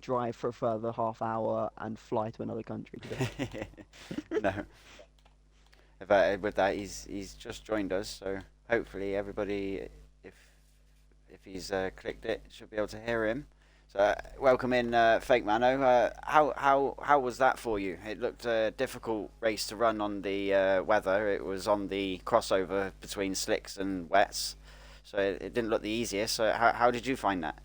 drive for a further half hour, and fly to another country to do it. No. With that, he's just joined us, so hopefully everybody, if he's clicked it, should be able to hear him. So welcome in, Fake Mano. How was that for you? It looked a difficult race to run on the weather. It was on the crossover between slicks and wets, so it didn't look the easiest. So how did you find that?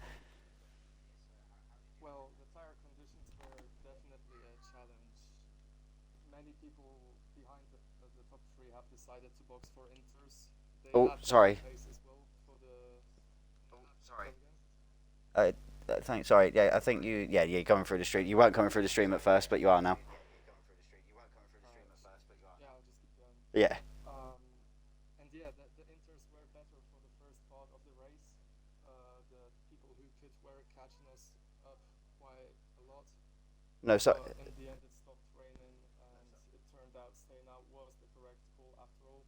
Well, the tire conditions were definitely a challenge. Many people behind the top three have decided to box for inters. They Oh, had sorry. pace as well for the. Oh, sorry. Come again? Thanks. Sorry. Yeah, I think you're coming through the stream. You weren't coming through the stream at first, but you are now. Yeah, I'll just keep going. Yeah. And yeah, the inters were better for the first part of the race. The people who could were catching us up quite a lot. No. So But in the end, it stopped raining, and it turned out staying out was the correct call after all.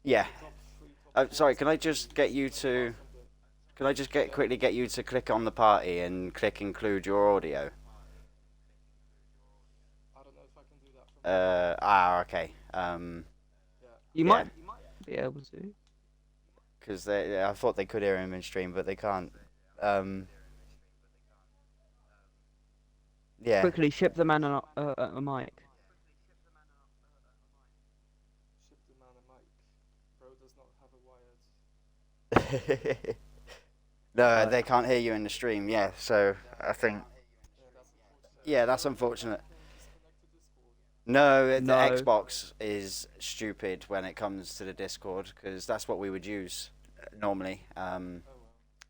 yeah. The top three, top four Sorry. was pretty easy, apart from the. Can I just quickly get you to click on the party and click include your audio? I don't know if I can do that from here. Okay. Yeah. You Yeah. might be able to. Because I thought they could hear him in stream, but they can't. Yeah. Quickly ship the man a mic. Ship the man a mic. Bro does not have a wired. No, they can't hear you in the stream. Yeah. So I think. Yeah, that's unfortunate. Yeah, that's Can unfortunate. disconnect to Discord. No, the No. Xbox is stupid when it comes to the Discord because that's what we would use normally. Oh well.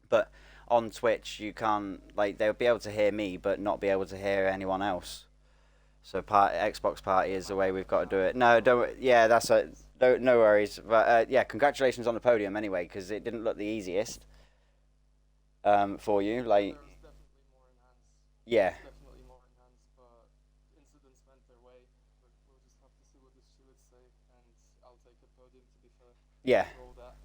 But on Twitch, you can't, like, they'll be able to hear me, but not be able to hear anyone else. So Xbox Party is the way we've got to do it. No, don't. Yeah, that's a. No worries. But yeah, congratulations on the podium anyway, because it didn't look the easiest for you. Like, There's definitely more in hands. yeah, There's definitely more in hands, but incidents went their way. We'll just have to see what the stewards say, and I'll take the podium to be fair. yeah, For all that.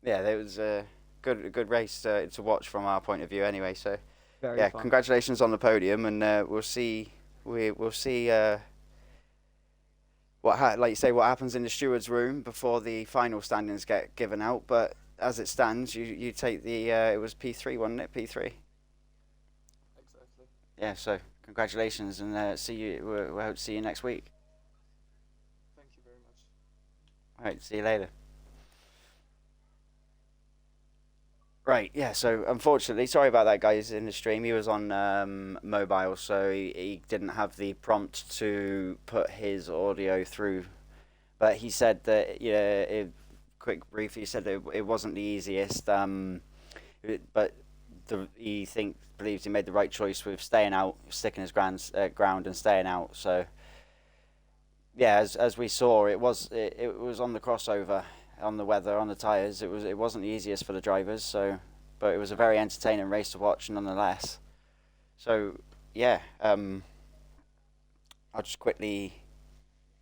yeah. It was a good race to watch from our point of view anyway. So Very yeah, fun. congratulations on the podium, and we'll see. We'll see. Like you say, what happens in the stewards' room before the final standings get given out. But as it stands, you take the it was P3, wasn't it? P3. Exactly. Yeah. So congratulations, and see you. We'll hope to see you next week. Thank you very much. All right. See you later. Right, yeah, so unfortunately, sorry about that, guys, in the stream. He was on mobile, so he didn't have the prompt to put his audio through. But he said that, yeah, quick brief, he said that it wasn't the easiest, but believes he made the right choice with staying out, sticking his ground and staying out. So, yeah, as we saw, it was on the crossover, on the weather, on the tyres. It wasn't the easiest for the drivers, so, but it was a very entertaining race to watch nonetheless. So yeah, I'll just quickly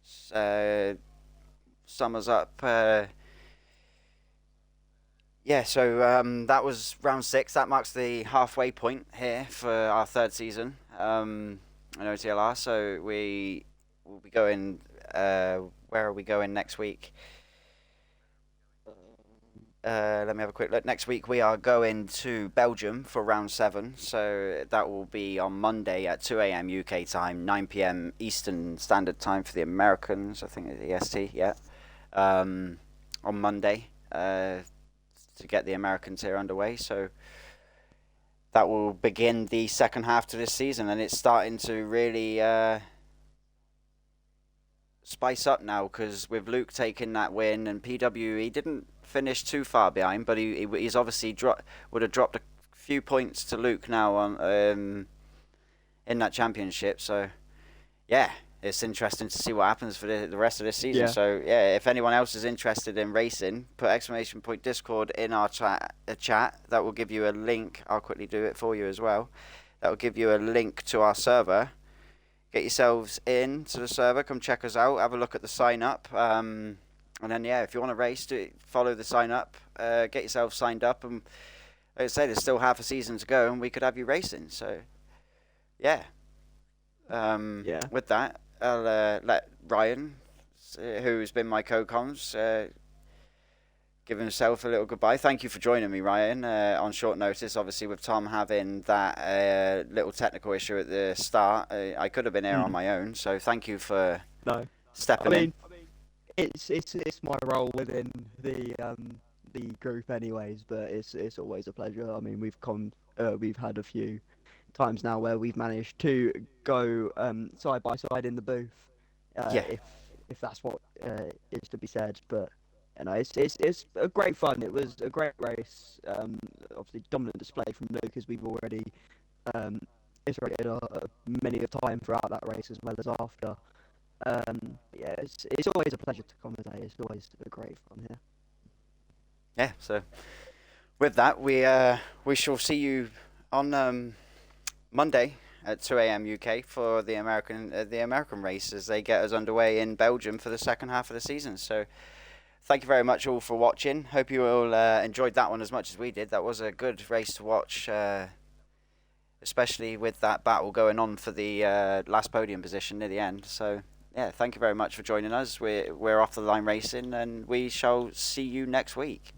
sum us up. Yeah, so that was round 6. That marks the halfway point here for our third season in OTLR. So we will be going. Where are we going next week? Let me have a quick look. Next week we are going to Belgium for round 7, so that will be on Monday at 2 a.m. UK time, 9 p.m. Eastern Standard Time for the Americans. I think it's EST, yeah. On Monday to get the Americans here underway. So that will begin the second half to this season, and it's starting to really spice up now, because with Luke taking that win and PW, he didn't finish too far behind, but he's obviously would have dropped a few points to Luke now on in that championship. So yeah, it's interesting to see what happens for the rest of this season. Yeah. So yeah, if anyone else is interested in racing, put ! Discord in our chat. That will give you a link. I'll quickly do it for you as well. That will give you a link to our server. Get yourselves in to the server. Come check us out. Have a look at the sign up. And then yeah, if you want to race, follow the sign up. Get yourself signed up. And like I say, there's still half a season to go, and we could have you racing. So yeah. Yeah. With that, I'll let Ryan, who's been my co-coms, give himself a little goodbye. Thank you for joining me, Ryan, on short notice. Obviously, with Tom having that little technical issue at the start, I could have been here on my own. So thank you for stepping in. It's my role within the group anyways, but it's always a pleasure. I mean, we've had a few times now where we've managed to go side by side in the booth, Yeah. if that's what is to be said. But you know, it's a great fun. It was a great race. Obviously, dominant display from Luke, as we've already iterated many a time throughout that race as well as after. Yeah, it's always a pleasure to commentate. It's always a great fun here. Yeah. So with that, we shall see you on Monday at 2 a.m. UK for the American race as they get us underway in Belgium for the second half of the season. So thank you very much all for watching. Hope you all enjoyed that one as much as we did. That was a good race to watch, especially with that battle going on for the last podium position near the end. So yeah, thank you very much for joining us. We're off the line racing, and we shall see you next week.